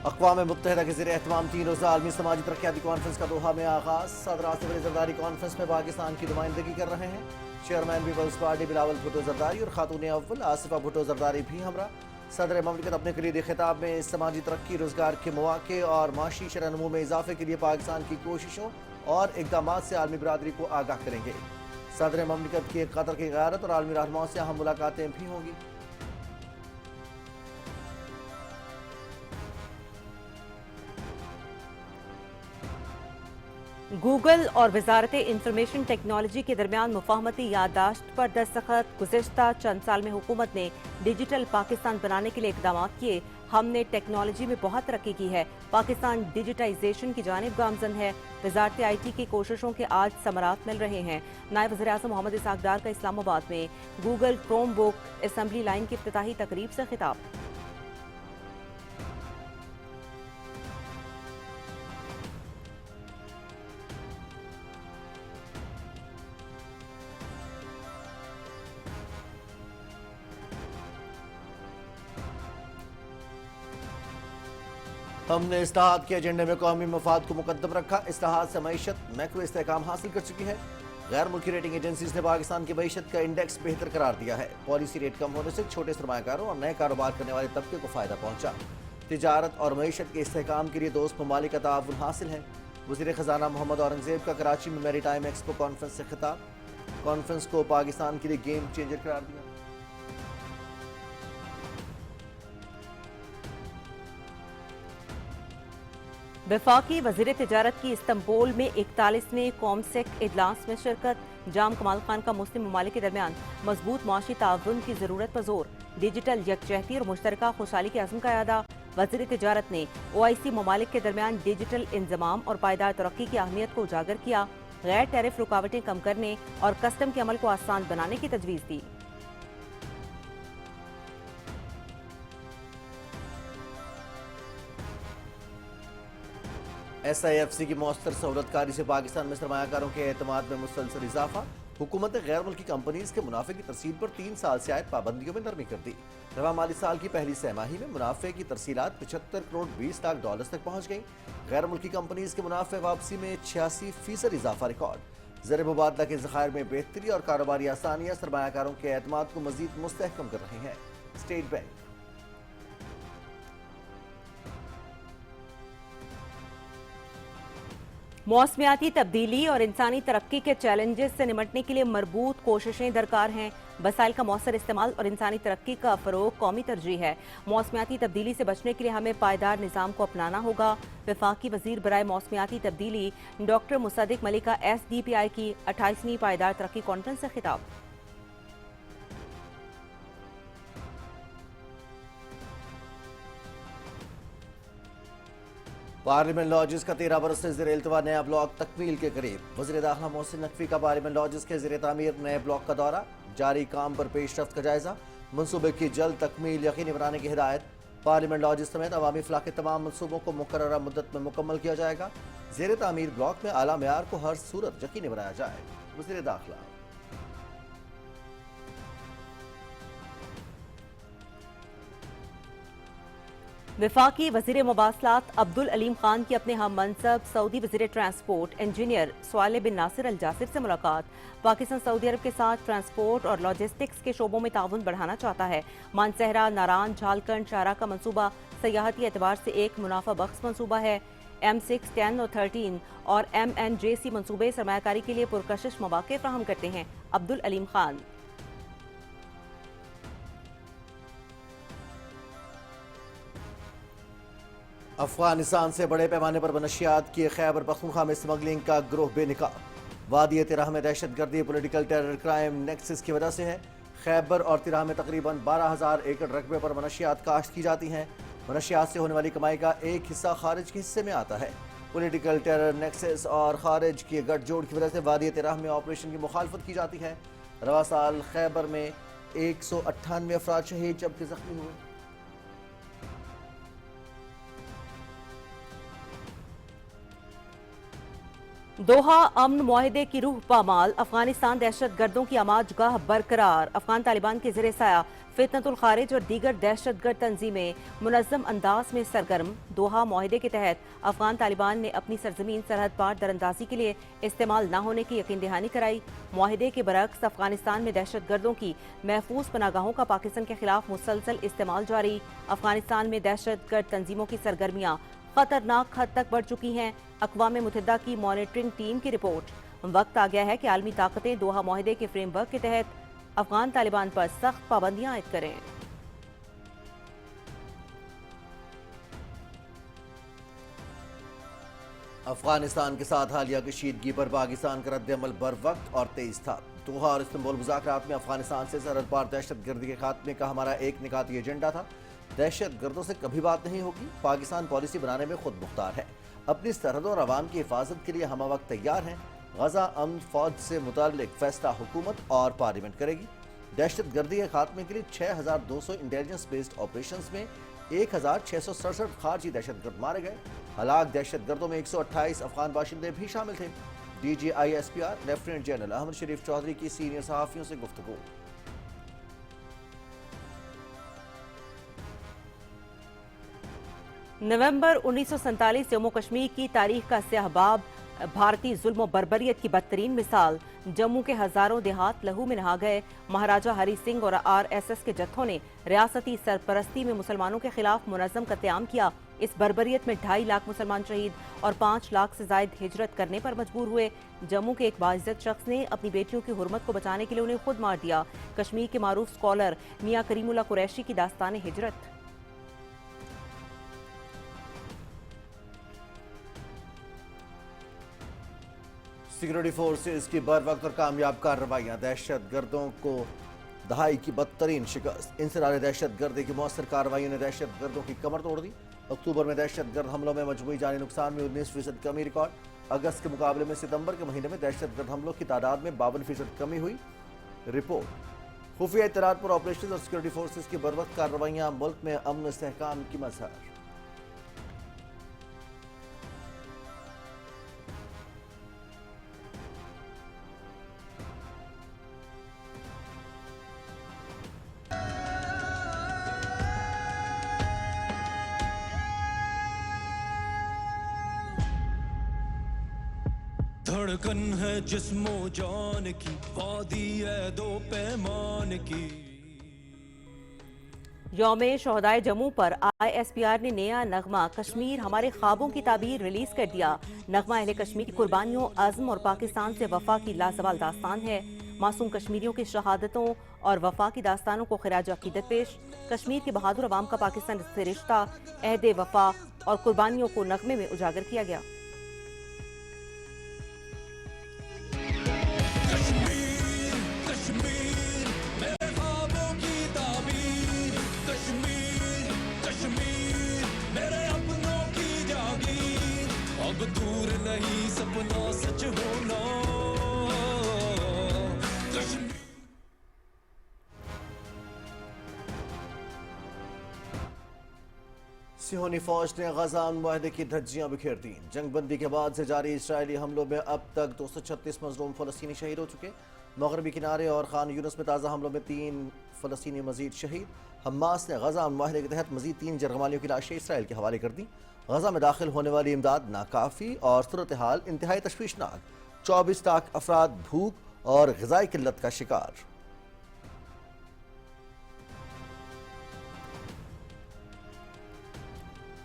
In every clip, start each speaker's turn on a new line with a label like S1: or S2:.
S1: اقوام متحدہ کے زیر اہتمام 3 روزہ عالمی سماجی ترقیاتی کانفرنس کا دوحہ میں آغاز۔ صدر آصف علی زرداری کانفرنس میں پاکستان کی نمائندگی کر رہے ہیں۔ چیئرمین پیپلز پارٹی بلاول بھٹو زرداری اور خاتون اول آصفہ بھٹو زرداری بھی ہمراہ۔ صدر مملکت اپنے کلیدی خطاب میں سماجی ترقی، روزگار کے مواقع اور معاشی شرح نمو میں اضافے کے لیے پاکستان کی کوششوں اور اقدامات سے عالمی برادری کو آگاہ کریں گے۔ صدر مملکت کی قطر کی غیرت اور عالمی رہنماؤں سے اہم ملاقاتیں بھی ہوں گی۔
S2: گوگل اور وزارت انفارمیشن ٹیکنالوجی کے درمیان مفاہمتی یادداشت پر دستخط۔ گزشتہ چند سال میں حکومت نے ڈیجیٹل پاکستان بنانے کے لیے اقدامات کیے۔ ہم نے ٹیکنالوجی میں بہت ترقی کی ہے۔ پاکستان ڈیجیٹائزیشن کی جانب گامزن ہے۔ وزارت آئی ٹی کی کوششوں کے آج ثمرات مل رہے ہیں۔ نائب وزیر اعظم محمد اسحاق ڈار کا اسلام آباد میں گوگل کروم بک اسمبلی لائن کی افتتاحی تقریب سے خطاب۔
S1: ہم نے اصلاحات کے ایجنڈے میں قومی مفاد کو مقدم رکھا۔ اصلاحات سے معیشت میکرو استحکام حاصل کر چکی ہے۔ غیر ملکی ریٹنگ ایجنسیز نے پاکستان کی معیشت کا انڈیکس بہتر قرار دیا ہے۔ پالیسی ریٹ کم ہونے سے چھوٹے سرمایہ کاروں اور نئے کاروبار کرنے والے طبقے کو فائدہ پہنچا۔ تجارت اور معیشت کے استحکام کے لیے دوست ممالک کا تعاون حاصل ہے۔ وزیر خزانہ محمد اورنگزیب کا کراچی میں میری ٹائم ایکسپو کانفرنس سے خطاب۔ کانفرنس کو پاکستان کے لیے گیم چینجر قرار دیا۔
S2: وفاقی وزیر تجارت کی استنبول میں 41ویں کومسیک اجلاس میں شرکت۔ جام کمال خان کا مسلم ممالک کے درمیان مضبوط معاشی تعاون کی ضرورت پر زور۔ ڈیجیٹل یکجہتی اور مشترکہ خوشحالی کے عزم کا اعادہ۔ وزیر تجارت نے OIC ممالک کے درمیان ڈیجیٹل انضمام اور پائیدار ترقی کی اہمیت کو اجاگر کیا۔ غیر ٹیرف رکاوٹیں کم کرنے اور کسٹم کے عمل کو آسان بنانے کی تجویز دی۔
S1: SIFC کی مؤثر سہولت کاری سے پاکستان میں سرمایہ کاروں کے اعتماد میں مسلسل اضافہ۔ حکومت نے غیر ملکی کمپنیز کے منافع کی ترسیل پر 3 سال سے عائد پابندیوں میں نرمی کر دی۔ رواں مالی سال کی پہلی سہ ماہی میں منافع کی ترسیلات 75 کروڑ 20 لاکھ ڈالرز تک پہنچ گئیں۔ غیر ملکی کمپنیز کے منافع واپسی میں 86% اضافہ ریکارڈ۔ زر مبادلہ کے ذخائر میں بہتری اور کاروباری آسانیاں سرمایہ کاروں کے اعتماد کو مزید مستحکم کر رہی ہیں۔ اسٹیٹ بینک
S2: موسمیاتی تبدیلی اور انسانی ترقی کے چیلنجز سے نمٹنے کے لیے مربوط کوششیں درکار ہیں۔ وسائل کا مؤثر استعمال اور انسانی ترقی کا فروغ قومی ترجیح ہے۔ موسمیاتی تبدیلی سے بچنے کے لیے ہمیں پائیدار نظام کو اپنانا ہوگا۔ وفاقی وزیر برائے موسمیاتی تبدیلی ڈاکٹر مصدق ملک کا SDPI کی 28ویں پائیدار ترقی کانفرنس سے خطاب۔
S1: پارلیمنٹ لاجز کا 13 برس سے زیر التوا نیا بلاک تکمیل کے قریب۔ وزیر داخلہ محسن نقوی کا پارلیمنٹ لاجز کے زیر تعمیر نئے بلاک کا دورہ۔ جاری کام پر پیش رفت کا جائزہ۔ منصوبے کی جلد تکمیل یقینی بنانے کی ہدایت۔ پارلیمنٹ لاجز سمیت عوامی فلاح کے تمام منصوبوں کو مقررہ مدت میں مکمل کیا جائے گا۔ زیر تعمیر بلاک میں اعلیٰ معیار کو ہر صورت یقینی بنایا جائے۔ وزیر داخلہ
S2: وفاقی وزیر مواصلات عبدالعلیم خان کی اپنے ہم منصب سعودی وزیر ٹرانسپورٹ انجینئر صالح بن ناصر الجاسر سے ملاقات۔ پاکستان سعودی عرب کے ساتھ ٹرانسپورٹ اور لاجسٹکس کے شعبوں میں تعاون بڑھانا چاہتا ہے۔ مانسہرہ، ناران، جھالکنڈ، شارہ کا منصوبہ سیاحتی اعتبار سے ایک منافع بخش منصوبہ ہے۔ M6، 10 اور 13 اور MNJC منصوبے سرمایہ کاری کے لیے پرکشش مواقع فراہم کرتے ہیں۔ عبدالعلیم خان
S1: افغانستان سے بڑے پیمانے پر منشیات کی خیبر پختونخوا میں اسمگلنگ کا گروہ بے نقاب۔ وادی تراہ میں دہشت گردی پولیٹیکل ٹیرر کرائم نیکسس کی وجہ سے ہے۔ خیبر اور تراہ میں تقریباً 12,000 ایکڑ رقبے پر منشیات کاشت کی جاتی ہیں۔ منشیات سے ہونے والی کمائی کا ایک حصہ خارج کے حصے میں آتا ہے۔ پولیٹیکل ٹیرر نیکسس اور خارج کی گٹھ جوڑ کی وجہ سے وادی تراہ میں آپریشن کی مخالفت کی جاتی ہے۔ رواں سال خیبر میں 198 افراد شہید جبکہ زخمی ہوئے۔
S2: दोहा अमन मुआहिदे की रूह पामाल, अफगानिस्तान दहशत गर्दों की आमाजगाह बरकरार, अफगान तालिबान के ज़ेरे साया फितनतुल खारिज और दीगर दहशत गर्द तंजीमें मुनज़्ज़म अंदाज में सरगर्म। दोहा मुआहिदे के तहत अफगान तालिबान ने अपनी सरजमीन सरहद पार दरअंदाजी के लिए इस्तेमाल न होने की यकीन दहानी कराई। मुआहिदे के बरक्स अफगानिस्तान में दहशत गर्दों की महफूज पनागाहों का पाकिस्तान के खिलाफ मुसलसल इस्तेमाल जारी। अफगानिस्तान में दहशत गर्द तंजीमों की सरगर्मियाँ खतरनाक हद तक बढ़ चुकी हैं। अक़वाम मुत्तहिदा की मॉनिटरिंग टीम की रिपोर्ट। वक्त आ गया है कि आलमी ताकतें दोहा मुआहिदे के फ्रेमवर्क के तहत अफगान तालिबान पर सख्त पाबंदियां आयद करें।
S1: अफगानिस्तान के साथ हालिया कशीदगी पर पाकिस्तान का रद्द-ए-अमल बर वक्त और तेज था। दोहा और इस्तांबुल मुज़ाकरात में अफगानिस्तान से सरहद पार दहशत गर्दी के खात्मे का हमारा एक निकाती एजेंडा था। दहशत गर्दों से कभी बात नहीं होगी। पाकिस्तान पॉलिसी बनाने में खुद मुख्तार है। अपनी सरहदों और आवाम की हिफाजत के लिए हम वक्त तैयार हैं। गजा अमन फौज से मुताल्लिक फैसला हुकूमत और पार्लियामेंट करेगी। दहशत गर्दी के खात्मे के लिए 6200 इंटेलिजेंस बेस्ड ऑपरेशन में 1667 खारजी दहशत गर्द मारे गए। हलाक दहशत गर्दों में 128 अफगान बाशिंदे भी शामिल थे। DGISPR लेफ्टिनेंट जनरल अहमद शरीफ चौधरी की सीनियर सहाफ़ियों से गुफ्तगू।
S2: नवंबर 1947 जम्मू कश्मीर की तारीख का स्याहबाब, भारतीय जुल्म और बर्बरियत की बदतरीन मिसाल। जम्मू के हजारों देहात लहू में नहा गए। महाराजा हरी सिंह और RSS के जत्थों ने रियासती सरपरस्ती में मुसलमानों के खिलाफ मुनज़्ज़म कत्लेआम किया। इस बर्बरियत में 2.5 लाख मुसलमान शहीद और 5 लाख से जायद हिजरत करने पर मजबूर हुए। जम्मू के एक बाइज्जत शख्स ने अपनी बेटियों की हुर्मत को बचाने के लिए उन्हें खुद मार दिया। कश्मीर के मारूफ स्कॉलर मियां करीमुल्लाह कुरैशी की दास्तान हिजरत।
S1: सिक्योरिटी फोर्सेज की बर वक्त और कामयाब कार्रवाइयाँ, दहशत गर्दों को दहाई की बदतरीन शिकस्त। इंसरार दहशत गर्दी की मौसर कार्रवाइयों ने दहशत गर्दों की कमर तोड़ दी। अक्टूबर में दहशत गर्द हमलों में मजमूई जानी नुकसान में 19% कमी रिकॉर्ड। अगस्त के मुकाबले में सितंबर के महीने में दहशत गर्द हमलों की तादाद में 52% कमी हुई। रिपोर्ट। खुफिया इत्तलात पर ऑपरेशन और सिक्योरिटी फोर्सेज की बर वक्त कार्रवाइयाँ मुल्क में अमन इस्तेहकाम की मज़हर।
S3: धड़कन है जिस्मो जान की, वादी है दो पैमान की।
S2: यौम शोहदाए जम्मू पर ISPR ने नया नगमा कश्मीर हमारे ख्वाबों की ताबीर रिलीज कर दिया। नगमा अहले कश्मीर की कुर्बानियों, अज़्म और पाकिस्तान से वफा की लाजवाल दास्तान है। मासूम कश्मीरियों की शहादतों और वफा की दास्तानों को खिराज अकीदत पेश। कश्मीर की बहादुर अवाम का पाकिस्तान से रिश्ता, अहद वफा और कुर्बानियों को नगमे में उजागर किया गया।
S3: अब दूर नहीं सपना सच होना।
S1: सिहोनी फौज ने गजा मुआहदे की धज्जियां बिखेर दी। जंगबंदी के बाद से जारी इसराइली हमलों में अब तक 236 मजलूम फलस्तीनी शहीद हो चुके। मगरबी किनारे और खान यूनुस में ताज़ा हमलों में 3 फलस्तीनी मजीद शहीद। हमास ने गजा मुआहदे के तहत मजीद 3 जरगमालियों की लाशें इसराइल के हवाले कर दी। गजा में दाखिल होने वाली इमदाद नाकाफी और सूरत हाल इंतहाई तशवीशनाक। 24 लाख अफराद भूख और ग़िज़ाई किल्लत का शिकार।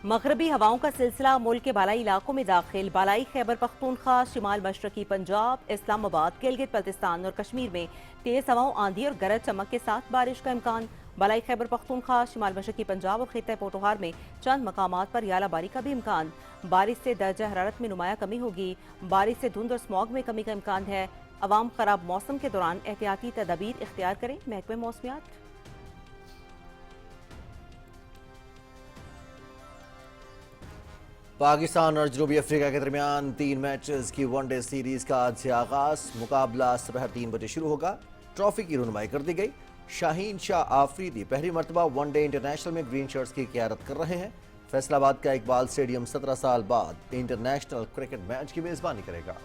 S2: मगरबी हवाओं का सिलसिला मुल्क के बालाई इलाकों में दाखिल। बालाई खैबर पख्तूनख्वा, शिमाल मशरकी पंजाब, इस्लामाबाद, गिलगित बल्तिस्तान और कश्मीर में तेज हवाओं, आंधी और गरज चमक के साथ बारिश का इम्कान। बालाई खैबर पख्तूनख्वा, शिमाल मशरकी पंजाब और खित्ते पोटोहार में चंद मकामात पर यालाबारी का भी इम्कान। बारिश से दर्जा हरारत में नुमाया कमी होगी। बारिश से धुंध और स्मॉग में कमी का इम्कान है। अवाम खराब मौसम के दौरान एहतियाती तदाबीर इख्तियार करें। महकमे मौसमियात।
S1: पाकिस्तान और जनूबी अफ्रीका के दरमियान 3 मैचेस की वनडे सीरीज का आज से आगाज। मुकाबला सुबह 3 बजे शुरू होगा। ट्रॉफी की रुनमाई कर दी गई। शाहीन शाह आफरीदी पहली मरतबा वनडे इंटरनेशनल में ग्रीन शर्ट्स की क़यादत कर रहे हैं। फैसलाबाद का इकबाल स्टेडियम 17 साल बाद इंटरनेशनल क्रिकेट मैच की मेजबानी करेगा।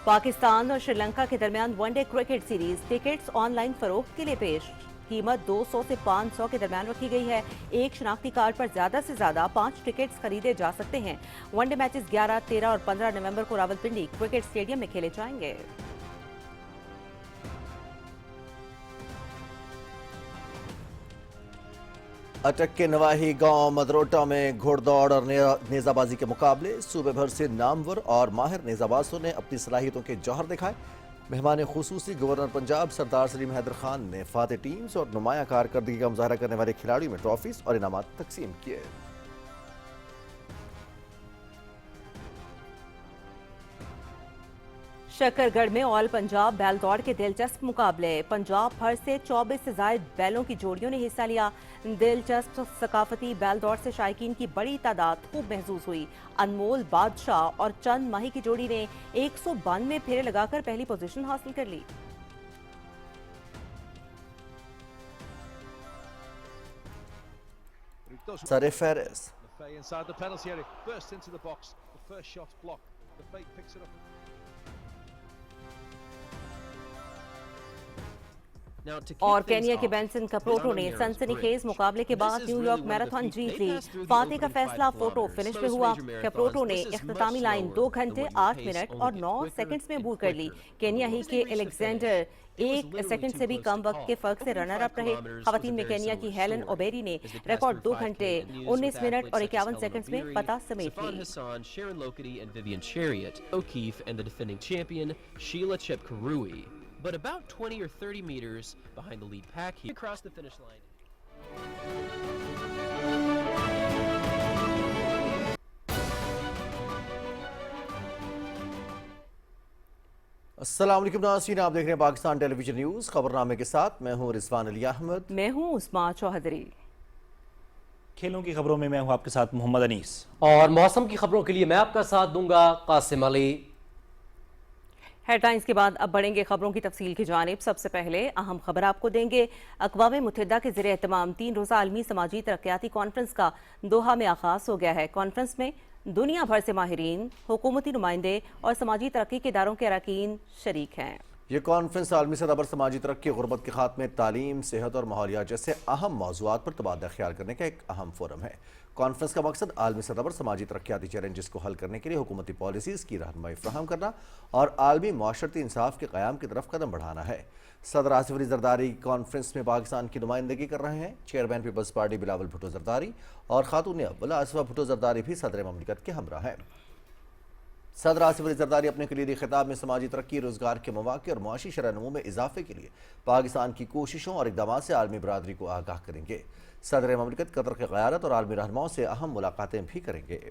S2: पाकिस्तान और श्रीलंका के दरमियान one day cricket series tickets online फरोख्त के लिए पेश। कीमत 200 से 500 के दरमियान रखी गई है। एक शनाख्ती कार्ड पर ज्यादा से ज्यादा 5 टिकट्स खरीदे जा सकते हैं। वनडे मैचेस 11, 13 और 15 नवंबर को रावलपिंडी क्रिकेट स्टेडियम में खेले जाएंगे।
S1: अटक के नवाही गांव मदरोटा में घोड़दौड़ और नेजाबाजी के मुकाबले सूबे भर से नामवर और माहिर नेजाबाजों ने अपनी सलाहियतों के जौहर दिखाए। मेहमान खुसूसी गवर्नर पंजाब सरदार सलीम हैदर खान ने फातेह टीम्स और नुमाया कारकर्दगी का मुजाहरा करने वाले खिलाड़ियों में ट्रॉफीज और इनामात तकसीम किए।
S2: शकरगढ़ में ऑल पंजाब बैल दौड़ के दिलचस्प मुकाबले। पंजाब भर से 24 से ज्यादा बैलों की जोड़ियों ने हिस्सा लिया। दिलचस्प सकाफती बैल दौड़ से शायकीन की बड़ी तादाद खूब महसूस हुई। अनमोल बादशाह और चंद माही की जोड़ी ने 192 फेरे लगाकर पहली पोजीशन हासिल कर ली।
S1: सरे Ferris
S4: inside the penalty area, burst into the box. The first shot's blocked. The fake picks it up.
S2: और केनिया के बेंसन कप्रोटो ने सनसनीखेज मुकाबले के बाद न्यूयॉर्क मैराथन जीत ली। फातेह का फैसला फोटो फिनिश में हुआ। कप्रोटो ने इख्तितामी लाइन 2 घंटे 8 मिनट और 9 सेकंड्स में अबूर कर ली। केनिया ही के एलेक्जेंडर 1 सेकंड से भी कम वक्त के फर्क से रनर अप रहे। खवातीन में केनिया की हेलन ओबेरी ने रिकॉर्ड 2 घंटे 19 मिनट और 51 सेकंड्स में पता समेट
S5: ली। But about 20 or 30 meters behind the lead pack, he crossed the finish line.
S1: अस्सलाम वालेकुम नाज़रीन, आप देख रहे हैं पाकिस्तान टेलीविजन न्यूज़। खबरनामे के साथ मैं हूं रिजवान अली अहमद।
S2: मैं हूं उस्मा चौधरी।
S6: खेलों की खबरों में मैं हूं आपके साथ मोहम्मद अनीस।
S7: और मौसम की खबरों के लिए मैं आपका साथ दूंगा कासिम अली।
S2: हेडलाइंस के बाद अब बढ़ेंगे खबरों की तफसील की जानिब। सबसे पहले अहम खबर आपको देंगे। अक़वाम मुत्तहिदा के ज़रिए एहतमाम 3 रोज़ा आलमी समाजी तरक्याती कॉन्फ्रेंस का दोहा में आगाज़ हो गया है। कॉन्फ्रेंस में दुनिया भर से माहिरीन, हुकूमती नुमाइंदे और समाजी तरक्की के इदारों के अरकान शरीक हैं।
S1: ये कॉन्फ्रेंस आलमी सतह पर समाजी तरक्की, गुर्बत के खात्मे, तालीम, सेहत और माहौलियात जैसे अहम मौज़ूआत पर तबादला ख्याल करने का एक अहम फोरम है। कॉन्फ्रेंस का मकसद आलमी सतह पर समाजी तरक्याती चैलेंजेस को हल करने के लिए हुकूमती पॉलिसीज़ की रहनुमाई फराहम करना और आलमी माशरती इंसाफ के क़याम की तरफ कदम बढ़ाना है। सदर आसिफ अली जरदारी कॉन्फ्रेंस में पाकिस्तान की नुमाइंदगी कर रहे हैं। चेयरमैन पीपल्स पार्टी बिलावल भुट्टो जरदारी और खातून अव्वल आसिफा भुट्टो जरदारी भी सदर ममलिकत के हमरा हैं। सदर आसिफ अली जरदारी अपने कलीदी खिताब में समाजी तरक्की, रोजगार के मौके और मुआशी शरह-ए-नमू में इजाफे के लिए पाकिस्तान की कोशिशों और इक़दाम से आलमी बरादरी को आगाह करेंगे। सदर ममलिकत कतर के क़यादत और आलमी रहनुमाओं से अहम मुलाकातें भी करेंगे।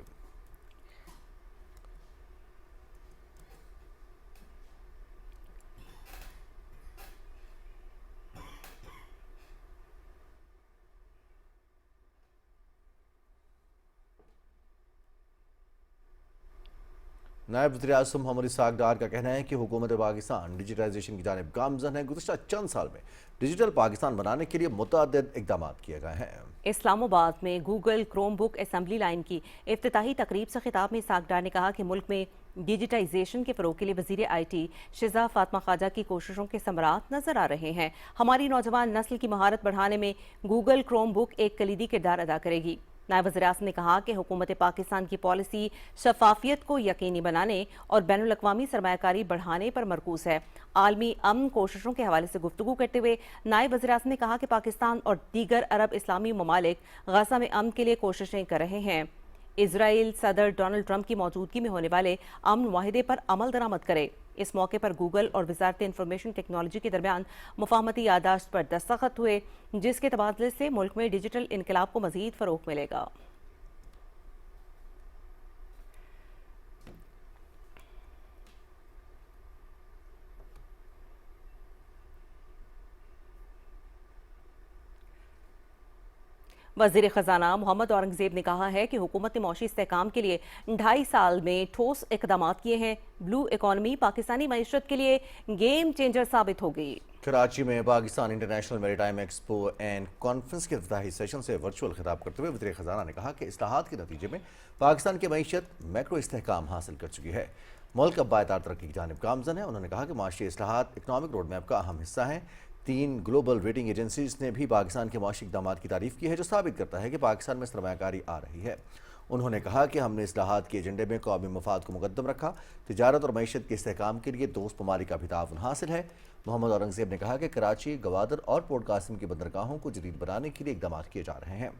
S1: नायब वज़ीर-ए-आज़म मोहम्मद इसहाक़ डार का कहना है कि हुकूमत पाकिस्तान डिजिटाइजेशन की जानिब गामज़न है। गुज़िश्ता चंद साल में डिजिटल पाकिस्तान बनाने के लिए मुतअद्दिद इक़दाम किए गए हैं।
S2: इस्लामाबाद में Google Chrome book assembly line की इफ्तिताही तकरीब से खिताब में इसहाक़ डार ने कहा कि मुल्क में डिजिटाइजेशन के फ़रोग़ के लिए वज़ीर IT शिज़ा फ़ातिमा ख्वाजा की कोशिशों के समरात नजर आ रहे हैं। हमारी नौजवान नस्ल की महारत बढ़ाने में गूगल क्रोम बुक एक कलीदी किरदार अदा करेगी। नायब वज़ीर-ए-आज़म ने कहा कि हुकूमत पाकिस्तान की पॉलिसी शफाफियत को यकीनी बनाने और बैनुल-अक़वामी सरमायाकारी बढ़ाने पर मरकूज़ है। आलमी अमन कोशिशों के हवाले से गुफ्तगू करते हुए नायब वज़ीर-ए-आज़म ने कहा कि पाकिस्तान और दीगर अरब इस्लामी ममालिक गज़ा में अमन के लिए कोशिशें कर रहे हैं। इजराइल सदर डोनाल्ड ट्रंप की मौजूदगी में होने वाले अमन मुआहिदे पर अमल दरामद करे। इस मौके पर गूगल और वज़ारत इंफॉर्मेशन टेक्नोलॉजी के दरमियान मुफाहमती यादाश्त पर दस्तखत हुए, जिसके तबादले से मुल्क में डिजिटल इनकलाब को मज़ीद फ़रोग़ मिलेगा। वज़ीर ख़जाना मोहम्मद औरंगज़ेब ने कहा है कि हुकूमत ने मौशी इस्तेहकाम के लिए 2.5 साल में ठोस इक़दामात किए हैं। ब्लू इकॉनमी पाकिस्तानी मईशत के लिए गेम चेंजर साबित होगी।
S1: कराची में Pakistan international maritime expo and conference के इफ्तिताही सेशन से वर्चुअल खिताब करते हुए वज़ीर ख़ज़ाना ने कहा कि इस्लाहात के नतीजे में पाकिस्तान की मईशत मैक्रो इस्तेहकाम हासिल कर चुकी है। मुल्क अब बायतार तरक्की की जानिब गामज़न है। उन्होंने कहा कि माशी इस्लाहात इकनॉमिक रोड मैप का अहम हिस्सा हैं। 3 ग्लोबल रेटिंग एजेंसीज ने भी पाकिस्तान के माशी इक़दामात की तारीफ़ की है, जो साबित करता है कि पाकिस्तान में सरमायाकारी आ रही है। उन्होंने कहा कि हमने इस्लाहात के एजेंडे में कौमी मफाद को मुकद्दम रखा। तिजारत और मईशत के इस्तेहकाम के लिए दोस्त ममालिक का भी ताउन हासिल है। मोहम्मद औरंगज़ेब ने कहा कि कराची, गवादर और पोर्ट कासिम की बंदरगाहों को जदीद बनाने के लिए इक़दाम किए जा रहे हैं।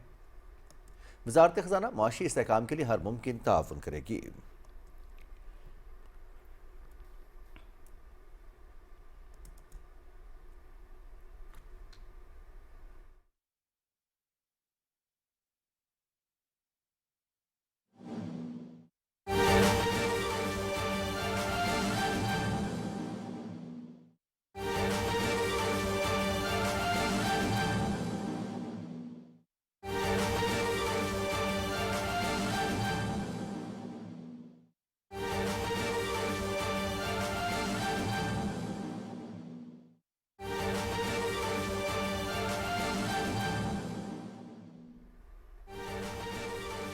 S1: वज़ारत ख़ज़ाना माशी इस्तेहकाम के लिए हर मुमकिन ताउन करेगी।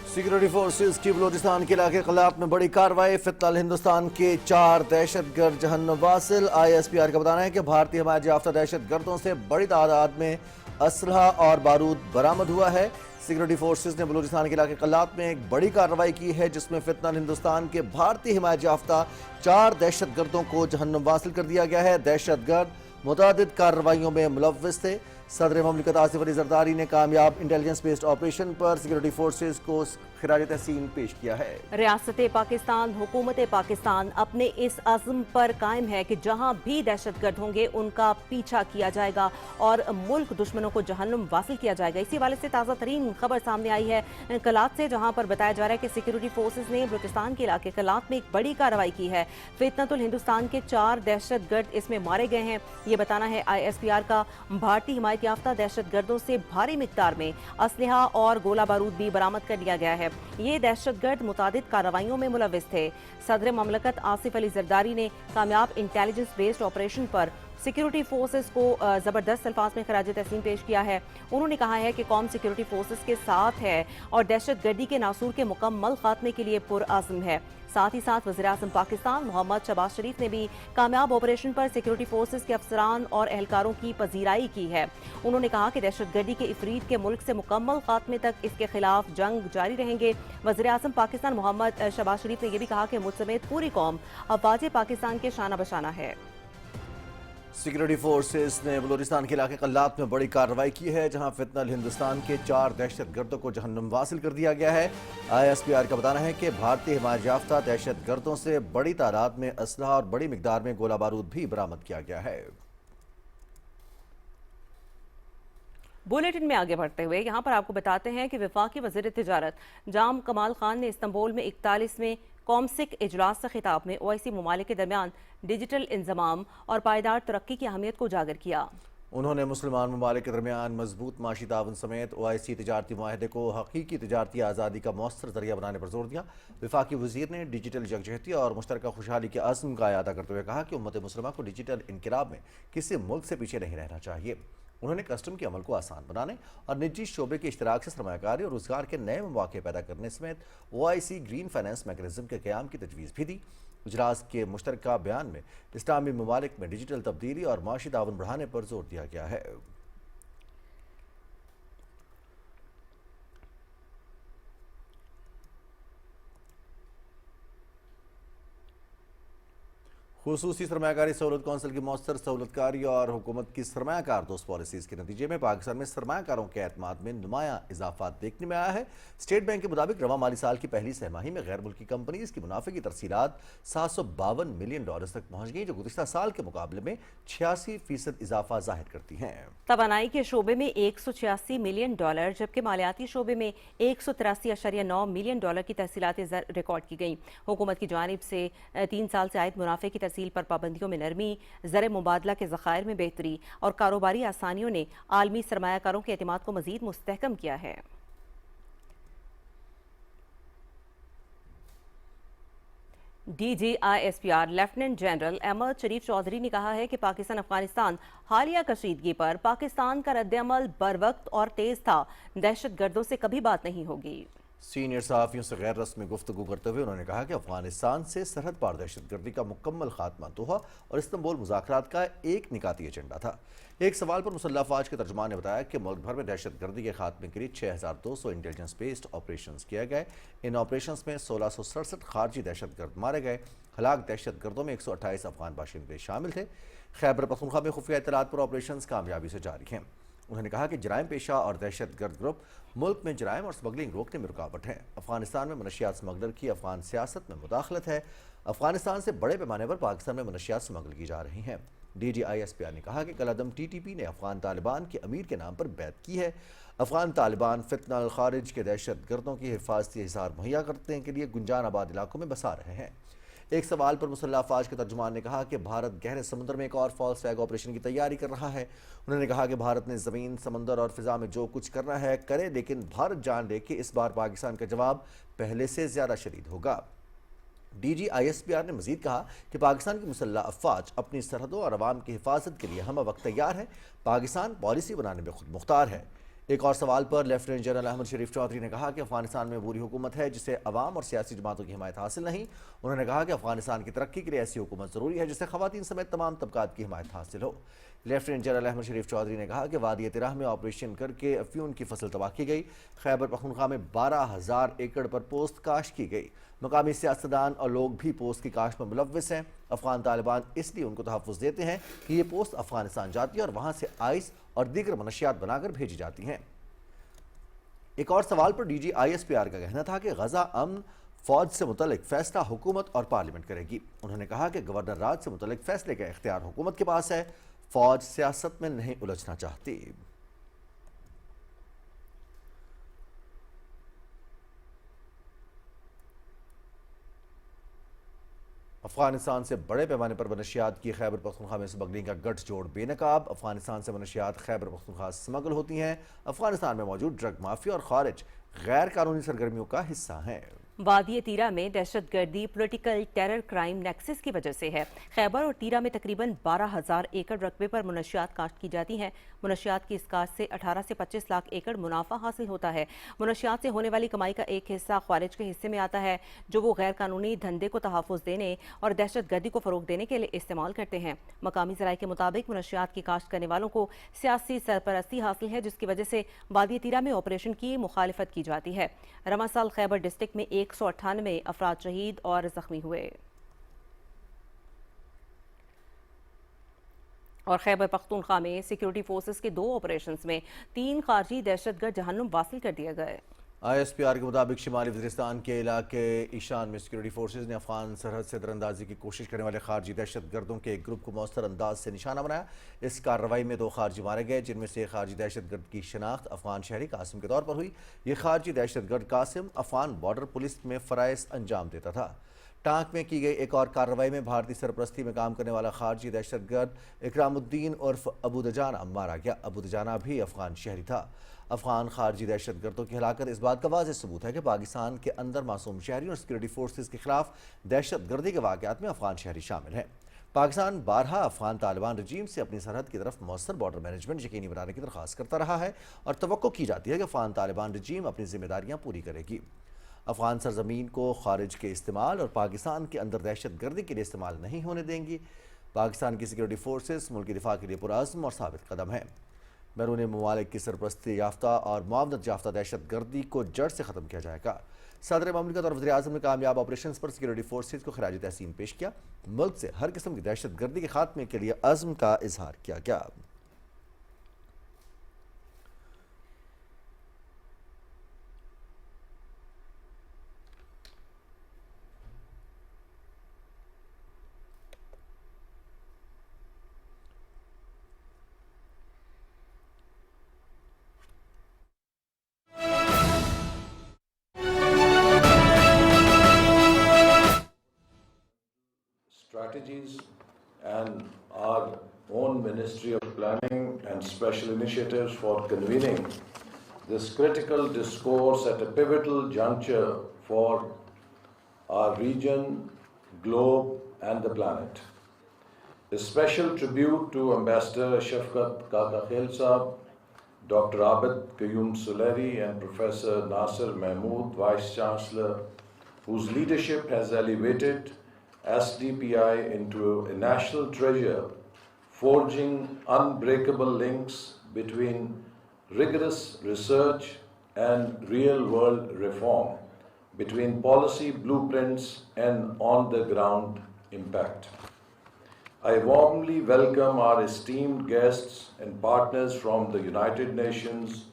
S1: सिक्योरिटी फोर्सेस की बलूचिस्तान के इलाके क़लात में बड़ी कार्रवाई। फितनल हिंदुस्तान के 4 दहशतगर्द जहन्नम वासिल। ISPR का बताना है कि भारतीय हिमायत याफ्ता दहशतगर्दों से बड़ी तादाद में असलहा और बारूद बरामद हुआ है। सिक्योरिटी फोर्सेस ने बलूचिस्तान के इलाके क़लात में एक बड़ी कार्रवाई की है, जिसमें फितनल हिंदुस्तान के भारतीय हिमायत याफ्ता 4 दहशतगर्दों को जहन्नम वासिल कर दिया गया है। दहशतगर्द मुतादिद कार्रवाइयों में मुलव्वस थे। सदर ममलिकत आसिफ अली जरदारी ने कामयाब इंटेलिजेंस बेस्ड ऑपरेशन पर सिक्योरिटी फोर्सेस को खिराज तहसीन पेश किया है।
S2: रियासत पाकिस्तान, हुकूमत पाकिस्तान अपने इस अज़्म पर कायम है कि जहां भी दहशतगर्द होंगे उनका पीछा किया जाएगा और मुल्क दुश्मनों को जहन्नुम वासिल किया जाएगा। इसी वाले से ताज़ा तरीन खबर सामने आई है कलात से, जहां पर बताया जा रहा है कि सिक्योरिटी फोर्सेज ने बलूचिस्तान के इलाके कलात में एक बड़ी कार्रवाई की है। फितनतुल हिंदुस्तान के 4 दहशतगर्द इसमें मारे गए हैं। ये बताना है ISPR का। भारतीय हिमायत याफ्ता दहशतगर्दों से भारी मिकदार में असलहा और गोला बारूद भी बरामद कर लिया गया है। ये दहशतगर्द मुतादिद कार्रवाइयों में मुलव्वस थे। सदर ममलकत आसिफ अली जरदारी ने कामयाब इंटेलिजेंस बेस्ड ऑपरेशन पर सिक्योरिटी फोर्सेस को ज़बरदस्त अल्फाज में खराज तहसीन पेश किया है। उन्होंने कहा है कि कौम सिक्योरिटी फोर्सेस के साथ है और दहशतगर्दी के नासूर के मुकम्मल खात्मे के लिए पुरअज़्म है। साथ ही साथ वज़ीर-ए-आज़म पाकिस्तान मोहम्मद शहबाज शरीफ ने भी कामयाब ऑपरेशन पर सिक्योरिटी फोर्सेस के अफसरान और एहलकारों की पजीराई की है। उन्होंने कहा कि दहशतगर्दी के इफरीत के मुल्क से मुकम्मल खात्मे तक इसके खिलाफ जंग जारी रहेंगे। वज़ीर-ए-आज़म पाकिस्तान मोहम्मद शहबाज शरीफ ने यह भी कहा कि मुझ समेत पूरी कौम अफवाज पाकिस्तान के शाना बशाना है।
S1: सिक्योरिटी फोर्सेस ने बलूचिस्तान के इलाके क़लात में बड़ी कार्रवाई की है, जहां फितनल हिंदुस्तान के 4 दहशतगर्दों को जहन्नुम वासिल कर दिया गया है। ISPR का बताना है कि भारतीय हिमायत याफ्ता दहशतगर्दों से बड़ी तादाद में असलहा और बड़ी मिकदार में गोला बारूद भी बरामद किया गया है।
S2: बुलेटिन में आगे बढ़ते हुए यहाँ पर आपको बताते हैं कि वफाकी वज़ीर तिजारत जाम कमाल खान ने इस्तांबुल में 41वें कौमसिक इजलास से खिताब में OIC ममालिक के दरमियान डिजिटल इंजमाम और पायदार तरक्की की अहमियत को उजागर किया।
S1: उन्होंने मुसलमान ममालिक के दरमियान मजबूत माशी ताउन समेत OIC तिजारती माहदे को हकीकी तिजारती आज़ादी का मौसर जरिया बनाने पर जोर दिया। वफाकी वज़ीर ने डिजिटल यकजहती और मुश्तरका खुशहाली के अज़्म का अदा करते हुए कहा कि उम्मत मुस्लिमा को डिजिटल इनकलाब में किसी मुल्क से पीछे नहीं रहना चाहिए। उन्होंने कस्टम के अमल को आसान बनाने और निजी शोबे के इश्तराक से सरमायाकारी और रोजगार के नए मौके पैदा करने समेत OIC ग्रीन फाइनेंस मैकेनिज्म के क़याम की तजवीज़ भी दी। इजलास के मुश्तरका बयान में इस्लामी ममालिक में डिजिटल तब्दीली और माशी ताउन बढ़ाने पर जोर दिया गया है। खुसूसी सरमायाकारी सहूलत कौंसिल की मौसर सहूलतकारी और हुकूमत की सरमायाकार दोस्त पॉलिसीज के नतीजे में पाकिस्तान में सरमायाकारों के एतमाद में नुमाया इजाफा देखने में आया है। स्टेट बैंक के मुताबिक रवा माली साल की पहली सहमाही में गैर मुल्की कंपनीज की मुनाफे की तरसीलात $752 मिलियन तक पहुंच गई, जो गुज़िश्ता साल के मुकाबले में 86% इजाफा जाहिर करती हैं।
S2: तवानाई के शोबे में $186 मिलियन, जबकि मालियाती शोबे में $183.9 मिलियन की तहसीलात रिकॉर्ड की गई। हुकूमत की जानिब से 3 साल से आयद मुनाफे की तहसील पर पाबंदियों में नरमी, ज़र मुबादला के ज़खायर में बेहतरी और कारोबारी आसानियों ने आलमी सरमायाकारों के एतमाद को मजीद मुस्तहकम किया है। DGISPR لیفٹیننٹ جنرل احمد شریف چودھری نے کہا ہے کہ پاکستان افغانستان حالیہ کشیدگی پر پاکستان کا رد عمل بروقت اور تیز تھا، دہشت گردوں سے کبھی بات نہیں ہوگی۔
S1: سینئر صحافیوں سے غیر رسمی گفتگو کرتے ہوئے انہوں نے کہا کہ افغانستان سے سرحد پار دہشت گردی کا مکمل خاتمہ دوحہ اور استنبول مذاکرات کا ایک نکاتی ایجنڈا تھا۔ ایک سوال پر مسلح افواج کے ترجمان نے بتایا کہ ملک بھر میں دہشت گردی کے خاتمے کے لیے 6200 انٹیلیجنس بیسڈ آپریشنز کیے گئے۔ ان آپریشنز میں 1667 خارجی دہشت گرد مارے گئے۔ ہلاک دہشت گردوں میں 128 افغان باشندے شامل تھے۔ خیبر پختونخوا میں خفیہ اطلاعات پر آپریشنز کامیابی سے جاری ہیں۔ انہوں نے کہا کہ جرائم پیشہ اور دہشت گرد گروپ ملک میں جرائم اور سمگلنگ روکنے میں رکاوٹ ہے۔ افغانستان میں منشیات سمگلر کی افغان سیاست میں مداخلت ہے۔ افغانستان سے بڑے پیمانے پر پاکستان میں منشیات سمگل کی جا رہی ہیں۔ DGISPR نے کہا کہ کالعدم TTP نے افغان طالبان کے امیر کے نام پر بیعت کی ہے۔ افغان طالبان فتنہ الخارج کے دہشت گردوں کی حفاظتی احصار مہیا کرنے کے لیے گنجان آباد علاقوں میں بسا رہے ہیں۔ ایک سوال پر مسلح افواج کے ترجمان نے کہا کہ بھارت گہرے سمندر میں ایک اور فالس فلیگ آپریشن کی تیاری کر رہا ہے۔ انہوں نے کہا کہ بھارت نے زمین، سمندر اور فضا میں جو کچھ کرنا ہے کرے، لیکن بھارت جان لے کہ اس بار پاکستان کا جواب پہلے سے زیادہ شدید ہوگا۔ DGISPR نے مزید کہا کہ پاکستان کی مسلح افواج اپنی سرحدوں اور عوام کی حفاظت کے لیے ہمہ وقت تیار ہے۔ پاکستان پالیسی بنانے میں خود مختار ہے۔ ایک اور سوال پر لیفٹیننٹ جنرل احمد شریف چودھری نے کہا کہ افغانستان میں عبوری حکومت ہے جسے عوام اور سیاسی جماعتوں کی حمایت حاصل نہیں۔ انہوں نے کہا کہ افغانستان کی ترقی کے لیے ایسی حکومت ضروری ہے جسے خواتین سمیت تمام طبقات کی حمایت حاصل ہو۔ لیفٹیننٹ جنرل احمد شریف چودھری نے کہا کہ وادی تراہ میں آپریشن کر کے افیون کی فصل تباہ کی گئی۔ خیبر پختونخوا میں 12,000 ایکڑ پر پوست کاشت کی گئی۔ مقامی سیاستدان اور لوگ بھی پوست کی کاشت میں ملوث ہیں۔ افغان طالبان اس لیے ان کو تحفظ دیتے ہیں کہ یہ پوست افغانستان جاتی ہے اور وہاں سے آئس اور دیگر منشیات بنا کر بھیجی جاتی ہیں۔ ایک اور سوال پر DGISPR کا کہنا تھا کہ غزہ امن فوج سے متعلق فیصلہ حکومت اور پارلیمنٹ کرے گی۔ انہوں نے کہا کہ گورنر راج سے متعلق فیصلے کا اختیار حکومت کے پاس ہے، فوج سیاست میں نہیں الجھنا چاہتی۔ افغانستان سے بڑے پیمانے پر منشیات کی خیبر پختونخوا میں سمگلنگ کا گٹھ جوڑ بے نقاب۔ افغانستان سے منشیات خیبر پختونخوا سمگل ہوتی ہیں۔ افغانستان میں موجود ڈرگ مافیا اور خارج غیر قانونی سرگرمیوں کا حصہ ہیں۔
S2: وادی تیرہ میں دہشت گردی پولیٹیکل ٹیرر کرائم نیکسس کی وجہ سے ہے۔ خیبر اور تیرہ میں تقریباً 12,000 ایکڑ رقبے پر منشیات کاشت کی جاتی ہیں۔ منشیات کی اس کاشت سے 18 سے 25 لاکھ ایکڑ منافع حاصل ہوتا ہے۔ منشیات سے ہونے والی کمائی کا ایک حصہ خارج کے حصے میں آتا ہے جو وہ غیر قانونی دھندے کو تحفظ دینے اور دہشت گردی کو فروغ دینے کے لیے استعمال کرتے ہیں۔ مقامی ذرائع کے مطابق منشیات کی کاشت کرنے والوں کو سیاسی سرپرستی حاصل ہے جس کی وجہ سے وادی تیرہ میں آپریشن کی مخالفت کی جاتی ہے۔ رواں سال خیبر ڈسٹرکٹ میں 198 افراد شہید اور زخمی ہوئے اور خیبر پختونخوا میں سیکیورٹی فورسز کے 2 آپریشنز میں 3 خارجی دہشت گرد جہنم واصل کر دیے گئے۔
S1: ISPR کے مطابق شمالی وزیرستان کے علاقے ایشان میں سیکیورٹی فورسز نے افغان سرحد سے دراندازی کی کوشش کرنے والے خارجی دہشت گردوں کے ایک گروپ کو مؤثر انداز سے نشانہ بنایا۔ اس کارروائی میں 2 خارجی مارے گئے جن میں سے ایک خارجی دہشت گرد کی شناخت افغان شہری قاسم کے طور پر ہوئی۔ یہ خارجی دہشت گرد قاسم افغان بارڈر پولیس میں فرائض انجام دیتا تھا۔ ٹانک میں کی گئی ایک اور کارروائی میں بھارتی سرپرستی میں کام کرنے والا خارجی دہشت گرد اکرام الدین عرف ابو دجانہ مارا گیا۔ ابو دجانہ بھی افغان شہری تھا۔ افغان خارجی دہشت گردوں کی ہلاکت اس بات کا واضح ثبوت ہے کہ پاکستان کے اندر معصوم شہریوں اور سیکیورٹی فورسز کے خلاف دہشت گردی کے واقعات میں افغان شہری شامل ہیں۔ پاکستان بارہا افغان طالبان رجیم سے اپنی سرحد کی طرف مؤثر بارڈر مینجمنٹ یقینی بنانے کی درخواست کرتا رہا ہے اور توقع کی جاتی ہے کہ افغان طالبان رجیم اپنی ذمہ داریاں پوری کرے گی۔ افغان سرزمین کو خارج کے استعمال اور پاکستان کے اندر دہشت گردی کے لیے استعمال نہیں ہونے دیں گی۔ پاکستان کی سیکیورٹی فورسز ملکی دفاع کے لیے پرعزم اور ثابت قدم ہیں۔ بیرون ممالک کی سرپرستی یافتہ اور معاونت یافتہ دہشت گردی کو جڑ سے ختم کیا جائے گا۔ صدر مملکت اور وزیر اعظم نے کامیاب آپریشنز پر سیکیورٹی فورسز کو خراج تحسین پیش کیا۔ ملک سے ہر قسم کی دہشت گردی کے خاتمے کے لیے عزم کا اظہار کیا گیا۔
S8: Strategies and our own Ministry of Planning and special initiatives for convening this critical discourse at a pivotal juncture for our region, globe, and the planet. A special tribute to Ambassador Shafqat Kaka Khail Saab, Dr. Abid Qayyum Suleri, and Professor Nasir Mahmood, Vice Chancellor, whose leadership has elevated SDPI into a national treasure, forging unbreakable links between rigorous research and real-world reform, between policy blueprints and on-the-ground impact. I warmly welcome our esteemed guests and partners from the United Nations,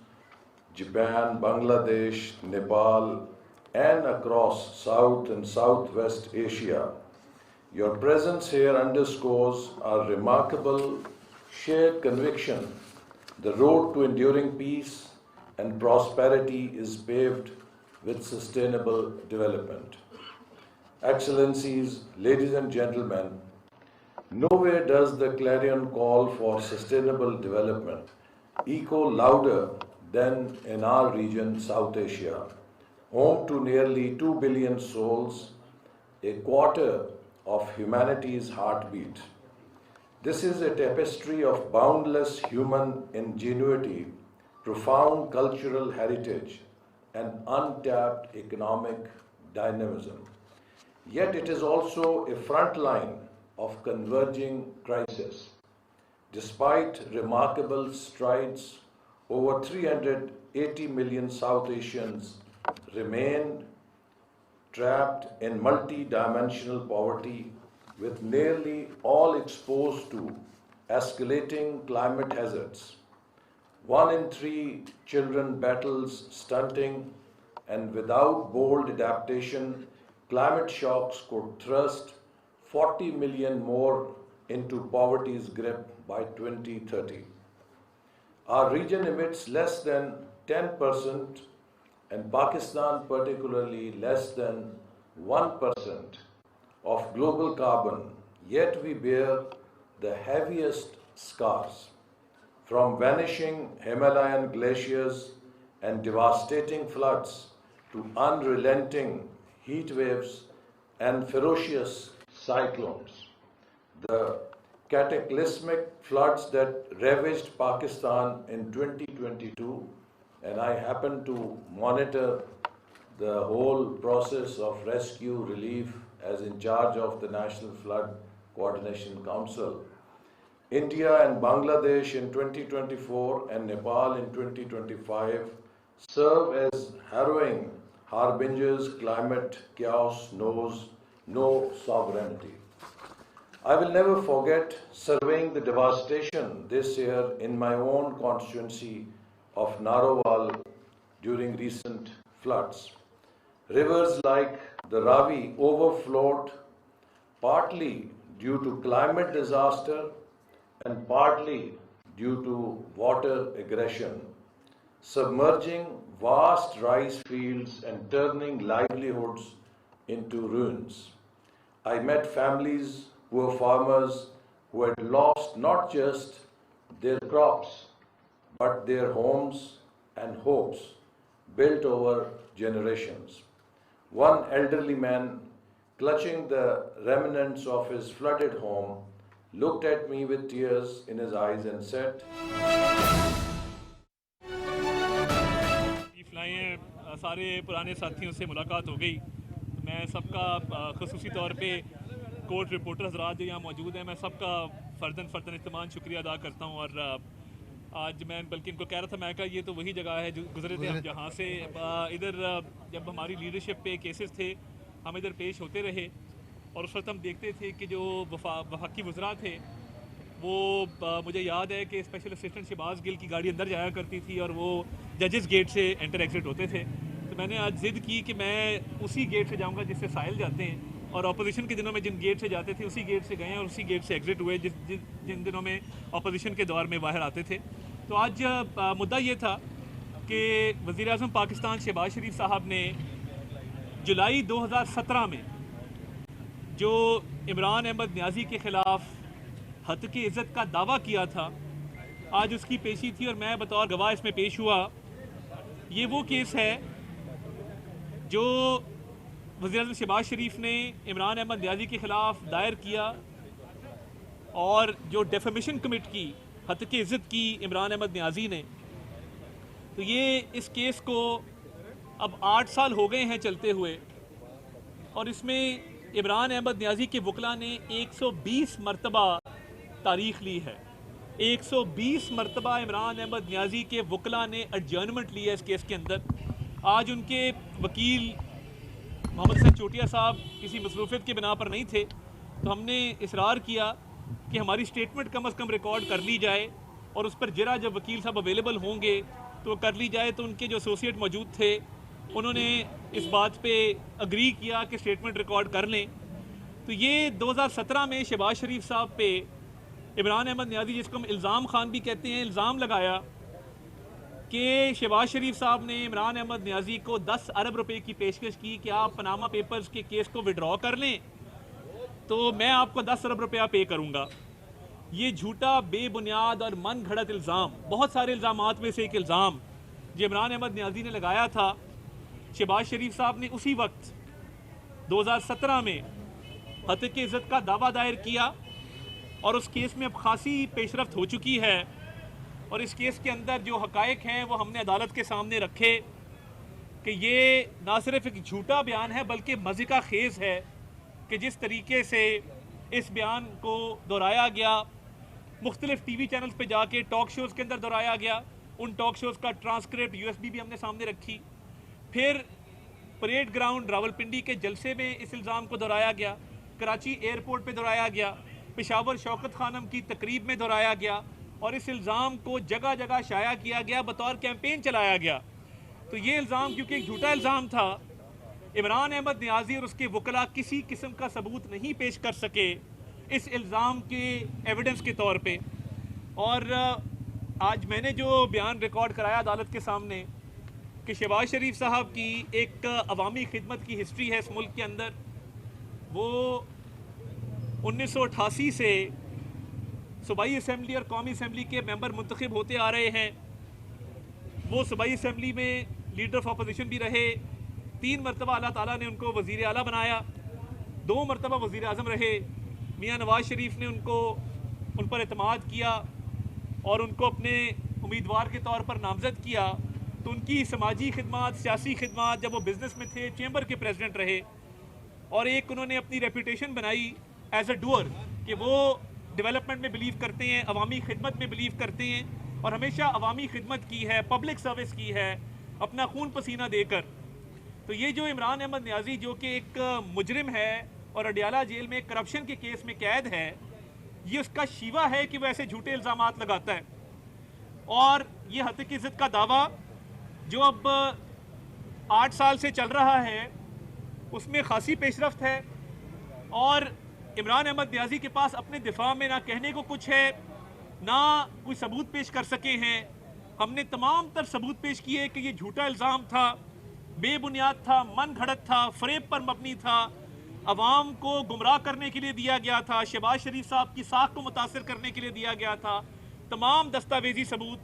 S8: Japan, Bangladesh, Nepal, and across South and Southwest Asia. Your presence here underscores our remarkable shared conviction. The road to enduring peace and prosperity is paved with sustainable development. Excellencies, ladies and gentlemen, nowhere does the clarion call for sustainable development echo louder than in our region, South Asia, home to nearly 2 billion souls, a quarter of humanity's heartbeat. This is a tapestry of boundless human ingenuity, profound cultural heritage, and untapped economic dynamism. Yet it is also a front line of converging crisis. Despite remarkable strides, over 380 million South Asians remain trapped in multi-dimensional poverty, with nearly all exposed to escalating climate hazards. 1 in 3 children battles stunting, and without bold adaptation, climate shocks could thrust 40 million more into poverty's grip by 2030. Our region emits less than 10%, and Pakistan particularly less than 1% of global carbon, yet we bear the heaviest scars. From vanishing Himalayan glaciers and devastating floods to unrelenting heat waves and ferocious cyclones. The cataclysmic floods that ravaged Pakistan in 2022, and I happened to monitor the whole process of rescue relief as in charge of the National Flood Coordination Council. India and Bangladesh in 2024 and Nepal in 2025 serve as harrowing harbingers. Climate chaos knows no sovereignty. I will never forget surveying the devastation this year in my own constituency of Narowal during recent floods. Rivers like the Ravi overflowed, partly due to climate disaster and partly due to water aggression, submerging vast rice fields and turning livelihoods into ruins. I met families who were farmers who had lost not just their crops, but their homes and hopes built over generations. One elderly man, clutching the remnants of his flooded home, looked at me with tears in his eyes and said,
S9: सारे पुराने साथियों से मुलाकात हो गई। मैं सबका ख़ुसूसी तौर पे कोर्ट रिपोर्टर हज़रात जो यहाँ मौजूद हैं, मैं सबका फ़र्दन इत्तमान शुक्रिया अदा करता हूँ। और आज मैं बल्कि इनको कह रहा था, मैं कहा ये तो वही जगह है जो गुजरे थे हम जहाँ से। इधर जब हमारी लीडरशिप पे केसेस थे, हम इधर पेश होते रहे और उस वक्त हम देखते थे कि जो वफाकी वज़रा थे वो मुझे याद है कि स्पेशल असिस्टेंट शहबाज गिल की गाड़ी अंदर जाया करती थी और वो जजेस गेट से एंटर एग्जिट होते थे। तो मैंने आज ज़िद की कि मैं उसी गेट से जाऊंगा जिससे साहिल जाते हैं, और अपोजिशन के दिनों में जिन गेट से जाते थे उसी गेट से गए और उसी गेट से एग्जिट हुए जिन दिनों में अपोजिशन के दौर में बाहर आते थे। तो आज मुद्दा ये था कि वज़ीर-ए-आज़म पाकिस्तान शहबाज शरीफ साहब ने जुलाई 2017 में जो इमरान अहमद न्याजी के ख़िलाफ़ हद की इज़्ज़त का दावा किया था, आज उसकी पेशी थी और मैं बतौर गवाह इसमें पेश हुआ। ये वो केस है जो वज़ीर-ए-आज़म शहबाज शरीफ ने इमरान अहमद नियाज़ी के ख़िलाफ़ दायर किया और जो डेफेमेशन कमिट की, हत्के इज़्ज़त की इमरान अहमद नियाज़ी ने, तो ये इस केस को अब 8 साल हो गए हैं चलते हुए, और इसमें इमरान अहमद नियाज़ी के वकला ने 120 मरतबा तारीख ली है। 120 मरतबा इमरान अहमद नियाज़ी के वकला ने एडजर्नमेंट ली है इस केस के अंदर। आज उनके वकील मोहम्मद हसन चोटिया साहब किसी मसरूफियत के बिना पर नहीं थे, तो हमने इसरार किया कि हमारी स्टेटमेंट कम अज़ कम रिकॉर्ड कर ली जाए और उस पर जरा जब वकील साहब अवेलेबल होंगे तो कर ली जाए। तो उनके जो एसोसिएट मौजूद थे उन्होंने इस बात पे अग्री किया कि स्टेटमेंट रिकॉर्ड कर लें। तो ये 2017 में शहबाज शरीफ साहब पे इमरान अहमद नियाज़ी, जिसको हम इल्ज़ाम खान भी कहते हैं, इल्ज़ाम लगाया कि शहबाज शरीफ साहब ने इमरान अहमद नियाज़ी को 10 अरब रुपए की पेशकश की कि आप पनामा पेपर्स के केस को विड्रॉ कर लें तो मैं आपको 10 अरब रुपया पे करूँगा। ये झूठा, बेबुनियाद और मन घड़त इल्ज़ाम, बहुत सारे इल्ज़ामात में से एक इल्ज़ाम जो इमरान अहमद नियाज़ी ने लगाया था, शहबाज शरीफ साहब ने उसी वक्त 2017 में हत्के इज़्ज़त का दावा दायर किया और उस केस में अब खासी पेशरफ्त हो चुकी है। और इस केस के अंदर जो हक़ाइक़ हैं वो हमने अदालत के सामने रखे कि ये ना सिर्फ एक झूठा बयान है बल्कि मज़िका खेज़ है कि जिस तरीके से इस बयान को दोहराया गया, मुख्तलिफ टीवी चैनल्स पे जाके टॉक शोज़ के अंदर दोहराया गया। उन टॉक शोज़ का ट्रांसक्रिप्ट USB भी हमने सामने रखी। फिर परेड ग्राउंड रावलपिंडी के जलसे में इस इल्ज़ाम को दोहराया गया, कराची एयरपोर्ट पे दोहराया गया, पेशावर शौकत खानम की तकरीब में दोहराया गया और इस इल्ज़ाम को जगह जगह शाया किया गया, बतौर कैंपेन चलाया गया। तो ये इल्ज़ाम क्योंकि एक झूठा इल्ज़ाम था, इमरान अहमद नियाज़ी और उसके वकला किसी किस्म का सबूत नहीं पेश कर सके इस इल्ज़ाम के एविडेंस के तौर पे। और आज मैंने जो बयान रिकॉर्ड कराया अदालत के सामने कि शहबाज शरीफ साहब की एक अवामी खिदमत की हिस्ट्री है इस मुल्क के अंदर। वो 1988 से सूबाई असम्बली और कौमी असम्बली के मेंबर मुंतखब होते आ रहे हैं। वो सूबाई असम्बली में लीडर ऑफ अपोजिशन भी रहे, 3 मरतबा अल्लाह ताला ने उनको वज़ीर आला बनाया, 2 मरतबा वज़ीर आज़म रहे। मियाँ नवाज़ शरीफ ने उन पर एतमाद किया और उनको अपने उम्मीदवार के तौर पर नामज़द किया। तो उनकी समाजी खिदमत, सियासी खिदमत, जब वो बिज़नेस में थे चैम्बर के प्रेसिडेंट रहे और एक उन्होंने अपनी रेपूटेशन बनाई एज अ डूअर कि वो डेवलपमेंट में बिलीव करते हैं, अवामी खिदमत में बिलीव करते हैं और हमेशा अवामी खिदमत की है, पब्लिक सर्विस की है, अपना खून पसीना देकर। तो ये जो इमरान अहमद नियाज़ी जो कि एक मुजरिम है और अडियाला जेल में करप्शन के केस में कैद है, ये उसका शीवा है कि वो ऐसे झूठे इल्ज़ामात लगाता है। और ये हत्के इज़्ज़त का दावा जो अब 8 साल से चल रहा है उसमें खासी पेशरफ्त है और इमरान अहमद नियाज़ी के पास अपने दिफा में ना कहने को कुछ है, ना कोई सबूत पेश कर सके हैं। हमने तमाम तर सबूत पेश किए कि ये झूठा इल्ज़ाम था, बेबुनियाद था, मन घड़त था, फरेब पर मबनी था, अवाम को गुमराह करने के लिए दिया गया था, शहबाज शरीफ साहब की साख को मुतासर करने के लिए दिया गया था। तमाम दस्तावेजी सबूत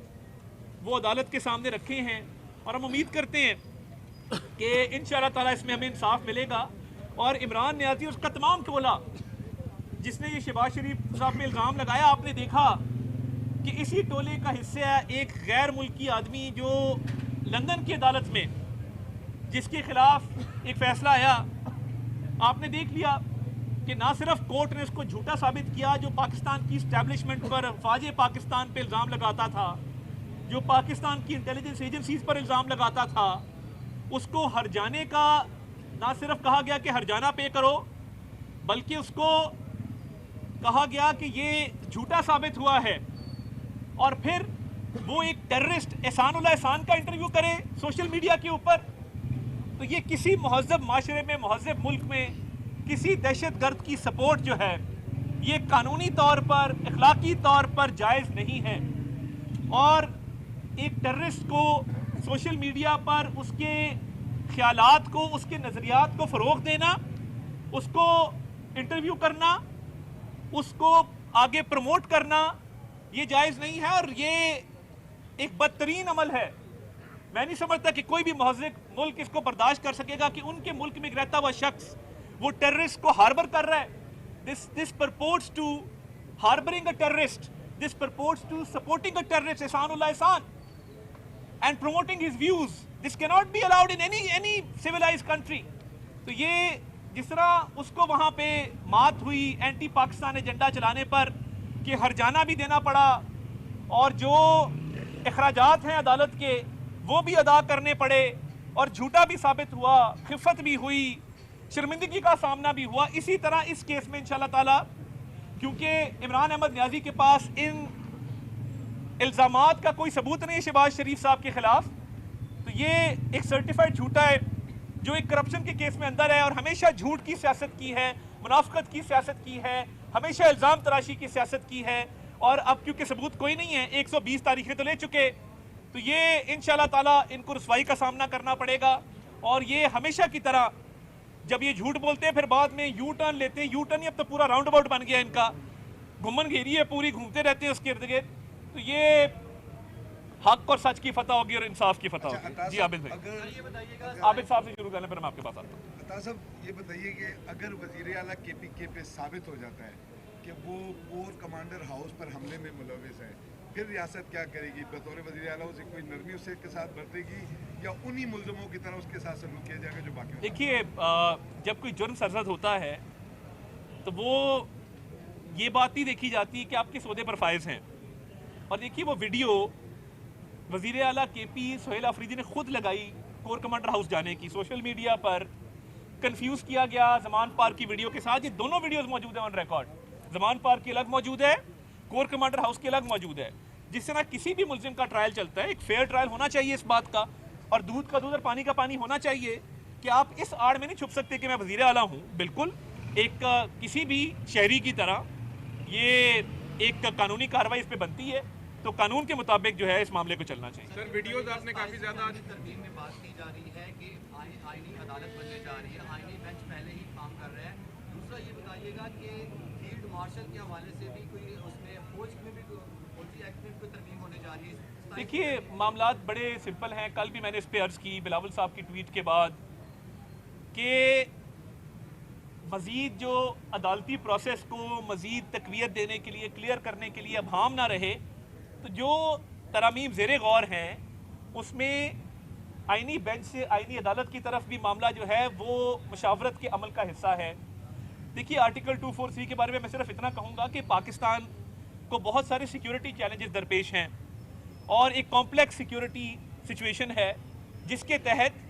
S9: वो अदालत के सामने रखे हैं और हम उम्मीद करते हैं कि इंशाअल्लाह ताला इसमें हमें इंसाफ मिलेगा। और इमरान नियाज़ी और उसका तमाम टोला जिसने ये शहबाज शरीफ साहब पे इल्ज़ाम लगाया, आपने देखा कि इसी टोले का हिस्सा है एक गैर मुल्की आदमी जो लंदन की अदालत में जिसके खिलाफ एक फ़ैसला आया। आपने देख लिया कि ना सिर्फ कोर्ट ने उसको झूठा साबित किया जो पाकिस्तान की इस्टेब्लिशमेंट पर, फ़ौज पाकिस्तान पे इल्ज़ाम लगाता था, जो पाकिस्तान की इंटेलिजेंस एजेंसीज़ पर इल्ज़ाम लगाता था, उसको हरजाने का ना सिर्फ कहा गया कि हरजाना पे करो, बल्कि उसको कहा गया कि ये झूठा साबित हुआ है। और फिर वो एक टेररिस्ट एहसानुल्लाह एहसान का इंटरव्यू करे सोशल मीडिया के ऊपर। तो ये किसी महज़ब माशरे में, महज़ब मुल्क में किसी दहशतगर्द की सपोर्ट जो है ये कानूनी तौर पर, अखलाकी तौर पर जायज़ नहीं है। और एक टेररिस्ट को सोशल मीडिया पर उसके ख्यालात को, उसके नज़रियात को फ़रोग़ देना, उसको इंटरव्यू करना, उसको आगे प्रमोट करना, ये जायज़ नहीं है। और ये एक बदतरीन अमल है मैं नहीं समझता कि कोई भी महज़िक मुल्क इसको बर्दाश्त कर सकेगा कि उनके मुल्क में रहता हुआ शख्स वो टेररिस्ट को हार्बर कर रहा है। This purports to harboring a terrorist, this purports to supporting a terrorist, Ehsanullah Ehsan, and promoting his views. This cannot be allowed in any civilized country. तो ये जिस तरह उसको वहाँ पे मात हुई एंटी पाकिस्तान एजेंडा चलाने पर कि हरजाना भी देना पड़ा और जो अखराजात हैं अदालत के वो भी अदा करने पड़े और झूठा भी साबित हुआ, खिफ़त भी हुई, शर्मिंदगी का सामना भी हुआ। इसी तरह इस केस में इंशाल्लाह ताला, क्योंकि इमरान अहमद न्याजी के पास इन इल्ज़ामात का कोई सबूत नहीं है शहबाज शरीफ साहब के ख़िलाफ़, तो ये एक सर्टिफाइड झूठा है जो एक करप्शन के केस में अंदर है और हमेशा झूठ की सियासत की है, मुनाफिकत की सियासत की है, हमेशा इल्ज़ाम तराशी की सियासत की है। और अब क्योंकि सबूत कोई नहीं है, 120 तारीखें तो ले चुके, तो ये इंशाल्लाह ताला इनको रुसवाई का सामना करना पड़ेगा। और ये हमेशा की तरह जब ये झूठ बोलते हैं फिर बाद में यू टर्न लेते हैं, यू टर्न ही अब तो पूरा राउंड अबाउट बन गया इनका, घुमन घेरी है पूरी, घूमते रहते हैं उसके इर्द गिर्द। तो ये हक और सच की फतह होगी और इंसाफ की फतह होगी। जी आबिद भाई, आबिद साहब से शुरू करने पर मैं आपके पास आता हूँ।
S10: अता साहब ये बताइए कि अगर वज़ीर आला KPK पे साबित हो जाता है कि वो कोर कमांडर हाउस पर हमले में मुलविस है, फिर रियासत क्या करेगी? बतौर वज़ीर आला उसे कोई नरमी उसके साथ बरतेगी या उन्हीं मुल्ज़मों की तरह उसके साथ सलूक किया जाएगा जो बाकी?
S9: देखिए, जब कोई जुर्म सरजद होता है तो वो ये बात नहीं देखी जाती कि आप किस ओहदे पर फायज हैं। और देखिए वो वीडियो वज़ीर आला KP सोहेल आफरीदी ने खुद लगाई कोर कमांडर हाउस जाने की, सोशल मीडिया पर कंफ्यूज किया गया ज़मान पार्क की वीडियो के साथ। ये दोनों वीडियोस मौजूद हैं ऑन रिकॉर्ड, ज़मान पार्क की अलग मौजूद है, कोर कमांडर हाउस की अलग मौजूद है। जिस तरह किसी भी मुल्ज़िम का ट्रायल चलता है, एक फेयर ट्रायल होना चाहिए इस बात का, और दूध का दूध और पानी का पानी होना चाहिए कि आप इस आड़ में नहीं छुप सकते कि मैं वज़ीर आला हूँ। बिल्कुल एक किसी भी शहरी की तरह ये एक कानूनी कार्रवाई इस पर बनती है, तो कानून के मुताबिक जो है इस मामले को चलना चाहिए।
S11: सर वीडियोस आपने काफी ज्यादा
S12: तरमीम में बात की जा रही है कि आईनी अदालत बनने जा रही है, आईनी बेंच पहले ही काम कर रहा है। दूसरा ये बताइएगा कि फील्ड मार्शल के हवाले से भी कोई उसमें फौज में भी फौजी एक्ट में कोई तरमीम होने जा रही है?
S9: देखिए मामलात बड़े सिंपल हैं। कल भी मैंने इस पर अर्ज़ की बिलावल साहब की ट्वीट के बाद कि मज़ीद जो अदालती प्रोसेस को मज़ीद तक़वियत देने के लिए, क्लियर करने के लिए अभाम ना रहे, तो जो तरामीम ज़ेरे गौर हैं उसमें आइनी बेंच से आइनी अदालत की तरफ भी मामला जो है वो मुशावरत के अमल का हिस्सा है। देखिए आर्टिकल 243 के बारे में मैं सिर्फ इतना कहूँगा कि पाकिस्तान को बहुत सारे सिक्योरिटी चैलेंजेस दरपेश हैं और एक कॉम्प्लेक्स सिक्योरिटी सिचुएशन है जिसके तहत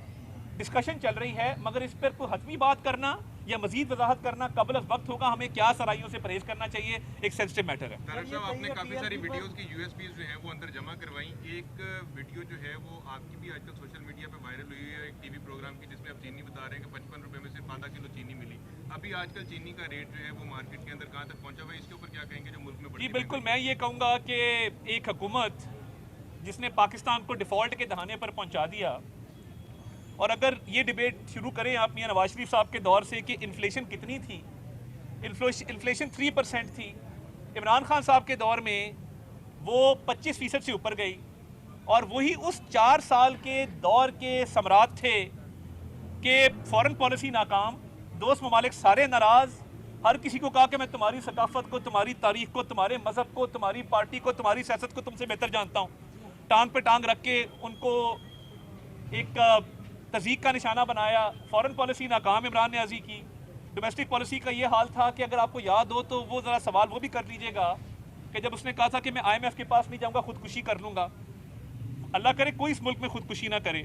S9: डिस्कशन चल रही है, मगर इस पर कोई हतमी बात करना या मजीद वजाहत करना कबल अज़ वक्त होगा। हमें क्या सराइयों से परहेज करना चाहिए, एक सेंसिटिव मैटर है।
S11: साहब आपने काफी सारी वीडियोस की USBs जो हैं वो अंदर जमा करवाई। एक वीडियो जो है वो आपकी भी आजकल सोशल मीडिया पे वायरल हुई है, एक TV प्रोग्राम की, जिसमें आप चीनी बता रहे हैं कि 55 रुपए में सिर्फ आधा किलो चीनी मिली। अभी आजकल चीनी का रेट जो है वो मार्केट के अंदर कहाँ तक पहुँचा हुआ है, इसके ऊपर क्या कहेंगे जो मुल्क में?
S9: जी बिल्कुल, मैं ये कहूँगा कि एक हुकूमत जिसने पाकिस्तान को डिफ़ॉल्ट के दहाने पर पहुँचा दिया, और अगर ये डिबेट शुरू करें आप मियां नवाज शरीफ साहब के दौर से कि इन्फ्लेशन कितनी थी, इन्फ्लेशन 3% थी। इमरान खान साहब के दौर में वो 25% से ऊपर गई, और वही उस 4 साल के दौर के सम्राट थे कि फॉरेन पॉलिसी नाकाम, दोस्त ममालिक सारे नाराज़, हर किसी को कहा कि मैं तुम्हारी सकाफत को, तुम्हारी तारीख को, तुम्हारे मज़हब को, तुम्हारी पार्टी को, तुम्हारी सियासत को तुमसे बेहतर जानता हूँ। टांग पे टांग रख के उनको एक तज़ीक का निशाना बनाया। फॉरेन पॉलिसी नाकाम इमरान न्याजी की। डोमेस्टिक पॉलिसी का ये हाल था कि अगर आपको याद हो तो वो ज़रा सवाल वो भी कर लीजिएगा कि जब उसने कहा था कि मैं IMF के पास नहीं जाऊँगा, खुदकुशी कर लूँगा। अल्लाह करे कोई इस मुल्क में खुदकुशी ना करे,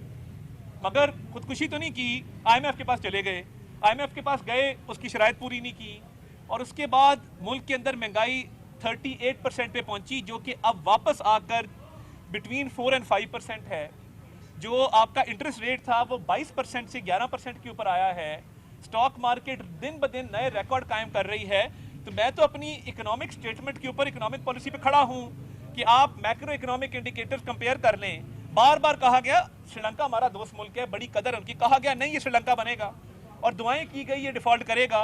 S9: मगर खुदकुशी तो नहीं की, IMF के पास चले गए। IMF के पास गए, उसकी शराइत पूरी नहीं की, और उसके बाद मुल्क के अंदर महंगाई 38% पे पहुँची, जो कि अब वापस आकर बिटवीन 4 और 5% है। जो आपका इंटरेस्ट रेट था वो 22% से 11% के ऊपर आया है। स्टॉक मार्केट दिन ब दिन नए रिकॉर्ड कायम कर रही है। तो मैं तो अपनी इकोनॉमिक स्टेटमेंट के ऊपर, इकोनॉमिक पॉलिसी पे खड़ा हूँ कि आप मैक्रो इकोनॉमिक इंडिकेटर्स कंपेयर कर लें। बार बार कहा गया श्रीलंका हमारा दोस्त मुल्क है, बड़ी कदर उनकी, कहा गया नहीं ये श्रीलंका बनेगा, और दुआएं की गई ये डिफ़ॉल्ट करेगा।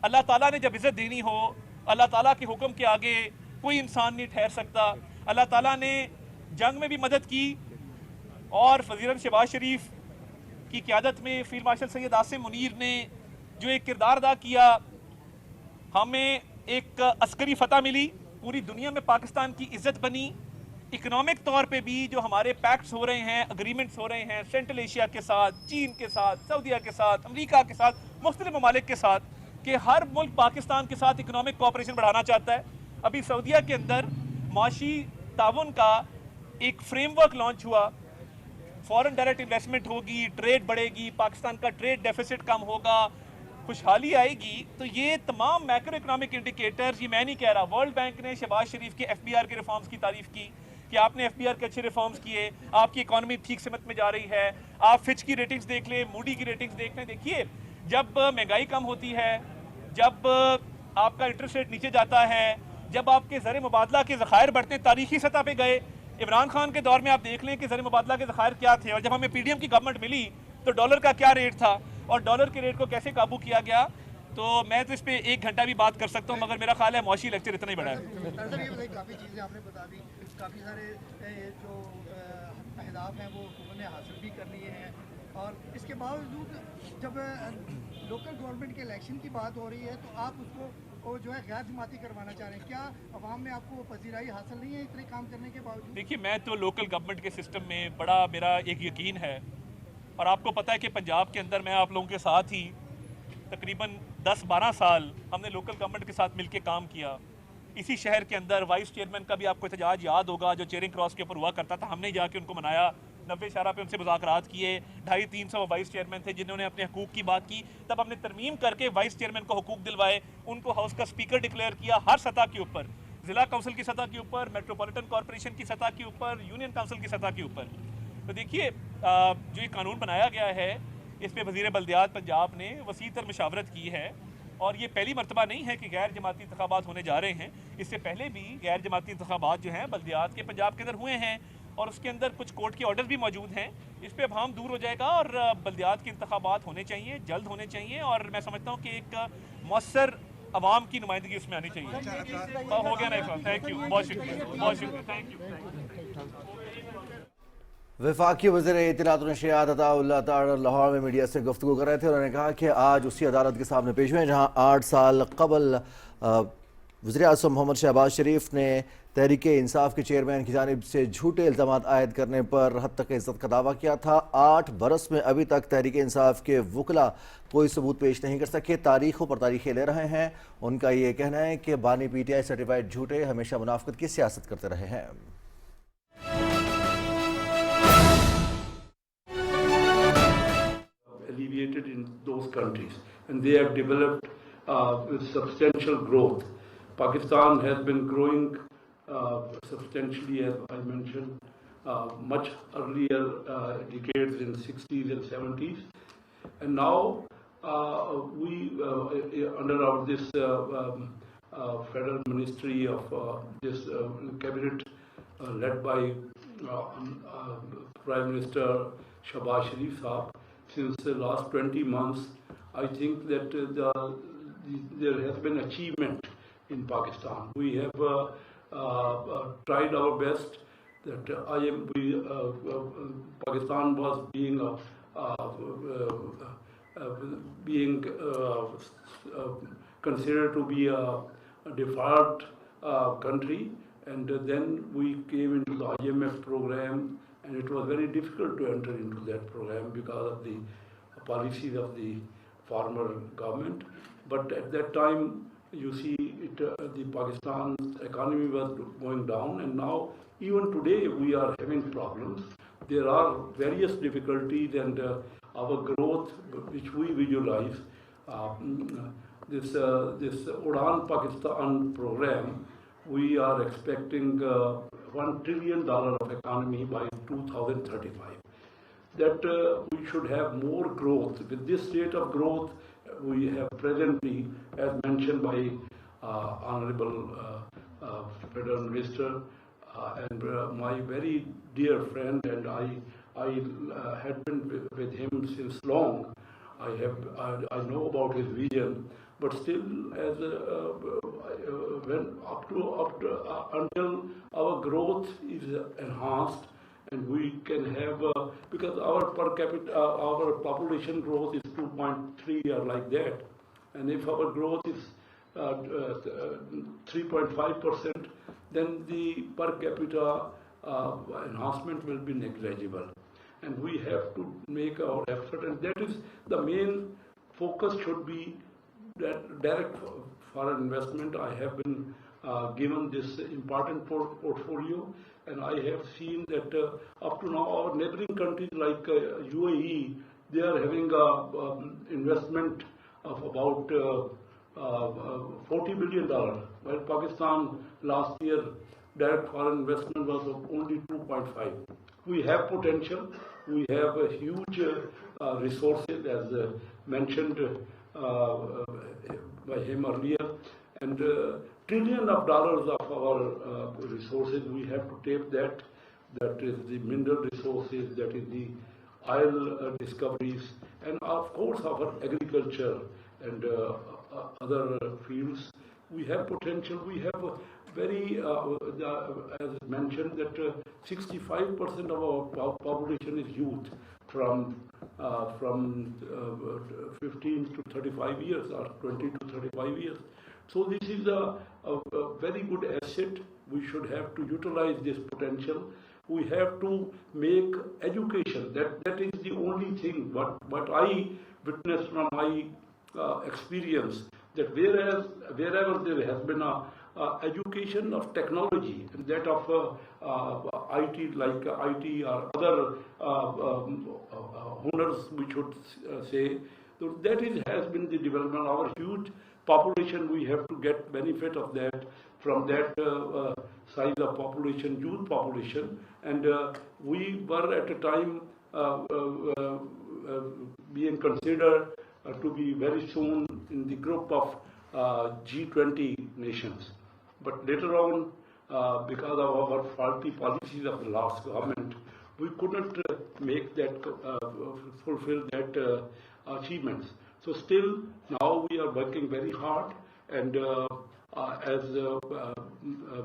S9: अल्लाह ताला ने जब इज़्ज़त देनी हो, अल्लाह ताला के हुक्म के आगे कोई इंसान नहीं ठहर सकता। अल्लाह ताला ने जंग में भी मदद की اور वज़ीर शहबाज शरीफ की क़यादत में फील्ड मार्शल सैयद आसिम मुनीर ने जो एक किरदार अदा किया, हमें एक अस्करी फतह मिली, पूरी दुनिया में पाकिस्तान की इज़्ज़त बनी, इकनॉमिक तौर पे भी जो हमारे पैक्ट्स हो रहे हैं, अग्रीमेंट्स हो रहे हैं सेंट्रल एशिया के साथ, चीन के साथ, सऊदीया के साथ, अमेरिका के साथ, मुख्तलिफ ममालिक के साथ, कि हर मुल्क पाकिस्तान के साथ इकनॉमिक कोऑपरेशन बढ़ाना चाहता है। अभी सऊदीया के अंदर माशी ताउन का एक फ्रेमवर्क लॉन्च हुआ, फॉरेन डायरेक्ट इन्वेस्टमेंट होगी, ट्रेड बढ़ेगी, पाकिस्तान का ट्रेड डेफिसिट कम होगा, खुशहाली आएगी। तो ये तमाम मैक्रो इकनॉमिक इंडिकेटर्स, ये मैं नहीं कह रहा, वर्ल्ड बैंक ने शहबाज शरीफ के FBR के रिफॉर्म्स की तारीफ की कि आपने FBR के अच्छे रिफॉर्म्स किए, आपकी इकॉनमी ठीक सिमत में जा रही है। आप फिच की रेटिंग्स देख लें, मूडी की रेटिंग्स देख लें। देखिए, जब महंगाई कम होती है, जब आपका इंटरेस्ट रेट नीचे जाता है, जब आपके ज़र मुबादला के ज़खायर बढ़ते हैं, तारीखी सतह पे गए। इमरान खान के दौर में आप देख लें कि ज़र मुबादला के ज़खायर क्या थे, और जब हमें PDM की गवर्नमेंट मिली तो डॉलर का क्या रेट था और डॉलर के रेट को कैसे काबू किया गया। तो मैं तो इस पे 1 घंटा भी बात कर सकता हूँ, मगर मेरा ख्याल है मौशी लेक्चर इतना ही बड़ा है।
S13: काफ़ी चीज़ें आपने बता दी, काफ़ी सारे जो अहदाफ हैं वो हुकूमत ने हासिल भी कर लिए हैं, और इसके बावजूद जब लोकल गवर्नमेंट के इलेक्शन की बात हो रही है तो आप उसको वो जो है गैर जमाती करवाना चाह रहे हैं। क्या अवाम में आपको पजीराई हासिल नहीं है इतने काम करने के बावजूद? देखिए, मैं तो लोकल गवर्नमेंट के सिस्टम में बड़ा मेरा एक यकीन है, और आपको पता है कि पंजाब के अंदर मैं आप लोगों के साथ ही तकरीबन 10-12 साल हमने लोकल गवर्नमेंट के साथ मिलकर काम किया। इसी शहर के अंदर वाइस चेयरमैन का भी आपको एहतजाज याद होगा, जो चेयरिंग क्रॉस के ऊपर हुआ करता था, हमने जाके उनको मनाया, 90 इशारा पे उनसे मुज़ाकरात किए। 250-300 वाइस चेयरमैन थे जिन्होंने अपने हकूक़ की बात की, तब हमने तरमीम करके वाइस चेयरमैन को हकूक़ दिलवाए, उनको हाउस का स्पीकर डिक्लेयर किया हर सतह के ऊपर, ज़िला काउंसिल की सतह के ऊपर, मेट्रोपॉलिटन कॉरपोरेशन की सतह के ऊपर, यूनियन काउंसिल की सतह के ऊपर। तो देखिए, जो ये कानून बनाया गया है, इस पर वज़ीर बल्दियात पंजाब ने वसी तर मशावरत की है, और ये पहली मरतबा नहीं है कि गैर जमाती इंतखाबात होने जा रहे हैं। इससे पहले भी गैर जमाती इंतखाबात जो हैं बल्दियात के पंजाब के अंदर हुए हैं, और उसके अंदर कुछ कोर्ट के ऑर्डर भी मौजूद हैं। इस पर अभाम दूर हो जाएगा, और बल्दियात के इंतखाबात होने चाहिए, जल्द होने चाहिए, और मैं समझता हूँ कि एक मौसर अवाम की नुमाइंदगी उसमें आनी चाहिए। हो गया ना? थैंक यू, बहुत शुक्रिया, बहुत शुक्रिया, थैंक यू।
S1: वफाकी वज़ीर इत्तलात और नशरियात अताउल्लाह तारड़ लाहौर में मीडिया से गुफ्तगू कर रहे थे। उन्होंने कहा कि आज उसी अदालत के सामने पेश हुए जहाँ 8 साल कबल वज़ीर आज़म मोहम्मद शहबाज शरीफ ने तहरीक इंसाफ के चेयरमैन की जानिब से झूठे इल्ज़ामात आयद करने पर हद तक इज़्ज़त का दावा किया था। 8 बरस में अभी तक तहरीक इंसाफ के वकला कोई सबूत पेश नहीं कर सके, तारीखों पर तारीखें ले रहे हैं। उनका ये कहना है कि बानी PTI सर्टिफाइड झूठे हमेशा मुनाफिकत की सियासत करते रहे हैं।
S14: alleviated in those countries, and they have developed with substantial growth. Pakistan has been growing substantially, as I mentioned, much earlier decades in 60s and 70s, and now we under this federal ministry of this cabinet led by Prime Minister Shahbaz Sharif Saab, since the last 20 months, I think that there has been achievement in Pakistan. We have tried our best. That Pakistan was being considered to be a default country, and then we came into the IMF program. And it was very difficult to enter into that program because of the policies of the former government. But at that time, you see, the Pakistan economy was going down, and now even today we are having problems. There are various difficulties, and our growth, which we visualize, this Udan Pakistan program, we are expecting $1 trillion of economy by 2035. That we should have more growth. With this rate of growth we have presently, as mentioned by Honorable Federal Minister and my very dear friend, and I had been with him since long. I know about his vision, but still, as when until our growth is enhanced and we can have, because our per capita, our population growth is 2.3 or like that, and if our growth is 3.5%, then the per capita enhancement will be negligible. And we have to make our effort, and that is the main focus should be that direct foreign investment. I have been given this important portfolio, and I have seen that up to now our neighboring countries like UAE, they are having investment of about $40 billion, while Pakistan last year direct foreign investment was of only 2.5. We have potential. We have a huge resources, as mentioned by him earlier, and trillion of dollars of our resources. We have to tap that. That is the mineral resources. That is the oil discoveries, and of course our agriculture and other fields. We have potential. We have very, as mentioned, that 65% of our population is youth from 15 to 35 years or 20 to 35 years. So this is a very good asset. We should have to utilize this potential. We have to make education. That is the only thing. What I witnessed from my experience, that wherever there has been a education of technology, and that of IT, like IT or other honors, we should say, so that has been the development. Our huge population, we have to get benefit of that, from that size of population, youth population, and we were at a time being considered to be very soon in the group of G20 nations. But later on, because of our faulty policies of the last government, we couldn't make that, fulfill that achievements. So still, now we are working very hard, and as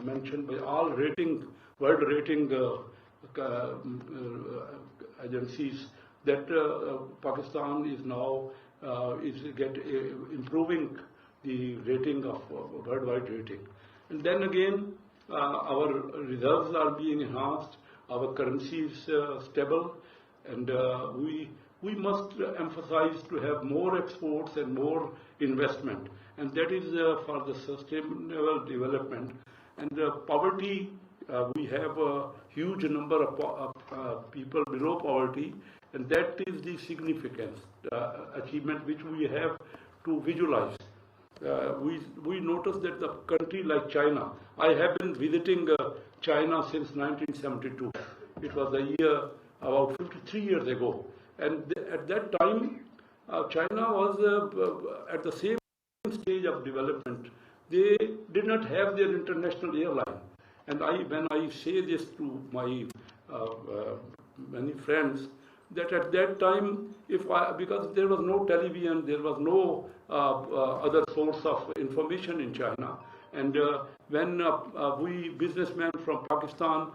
S14: mentioned by all world rating agencies, that Pakistan is now improving the rating of worldwide rating. And then again, our reserves are being enhanced, our currency is stable, and we must emphasize to have more exports and more investment, and that is for the sustainable development. And poverty, we have a huge number of people below poverty, and that is the significance achievement which we have to visualize. We noticed that the country like China, I have been visiting China since 1972. It was a year about 53 years ago, and at that time China was at the same stage of development. They did not have their international airline, and when I say this to my many friends, that at that time, because there was no television, there was no other source of information in China, and when we businessmen from Pakistan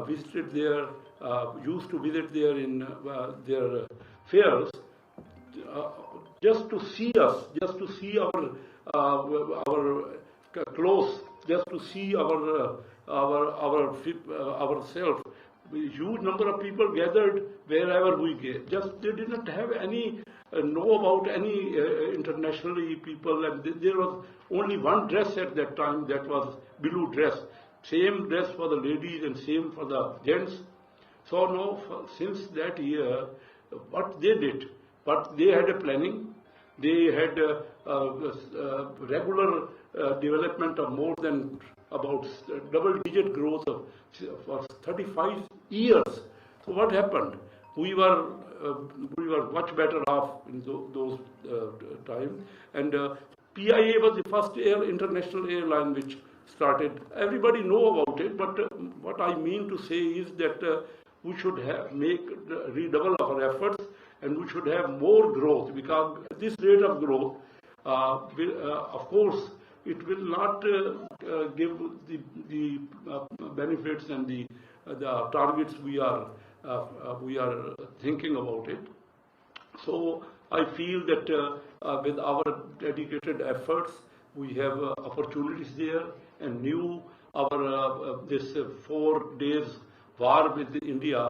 S14: visited there, used to visit there in their fairs, just to see us, just to see our clothes, just to see ourselves. Huge number of people gathered wherever we get. Just they did not have any know about any internationally people, and there was only one dress at that time, that was blue dress. Same dress for the ladies and same for the gents. So now, since that year, what they did, but they had a planning. They had regular development of more than about double-digit growth for 35 years. So what happened? We were much better off in those times, and PIA was the first international airline which started. Everybody know about it, but what I mean to say is that we should redouble our efforts, and we should have more growth, because at this rate of growth, of course, it will not give the benefits and the the targets we are thinking about it. So I feel that with our dedicated efforts, we have opportunities there, and our this 4 days war with India.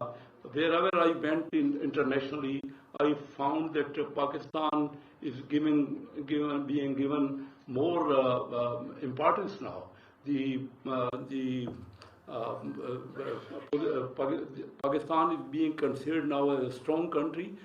S14: Wherever I went internationally, I found that Pakistan is being given more importance now. Pakistan is being considered now as a strong country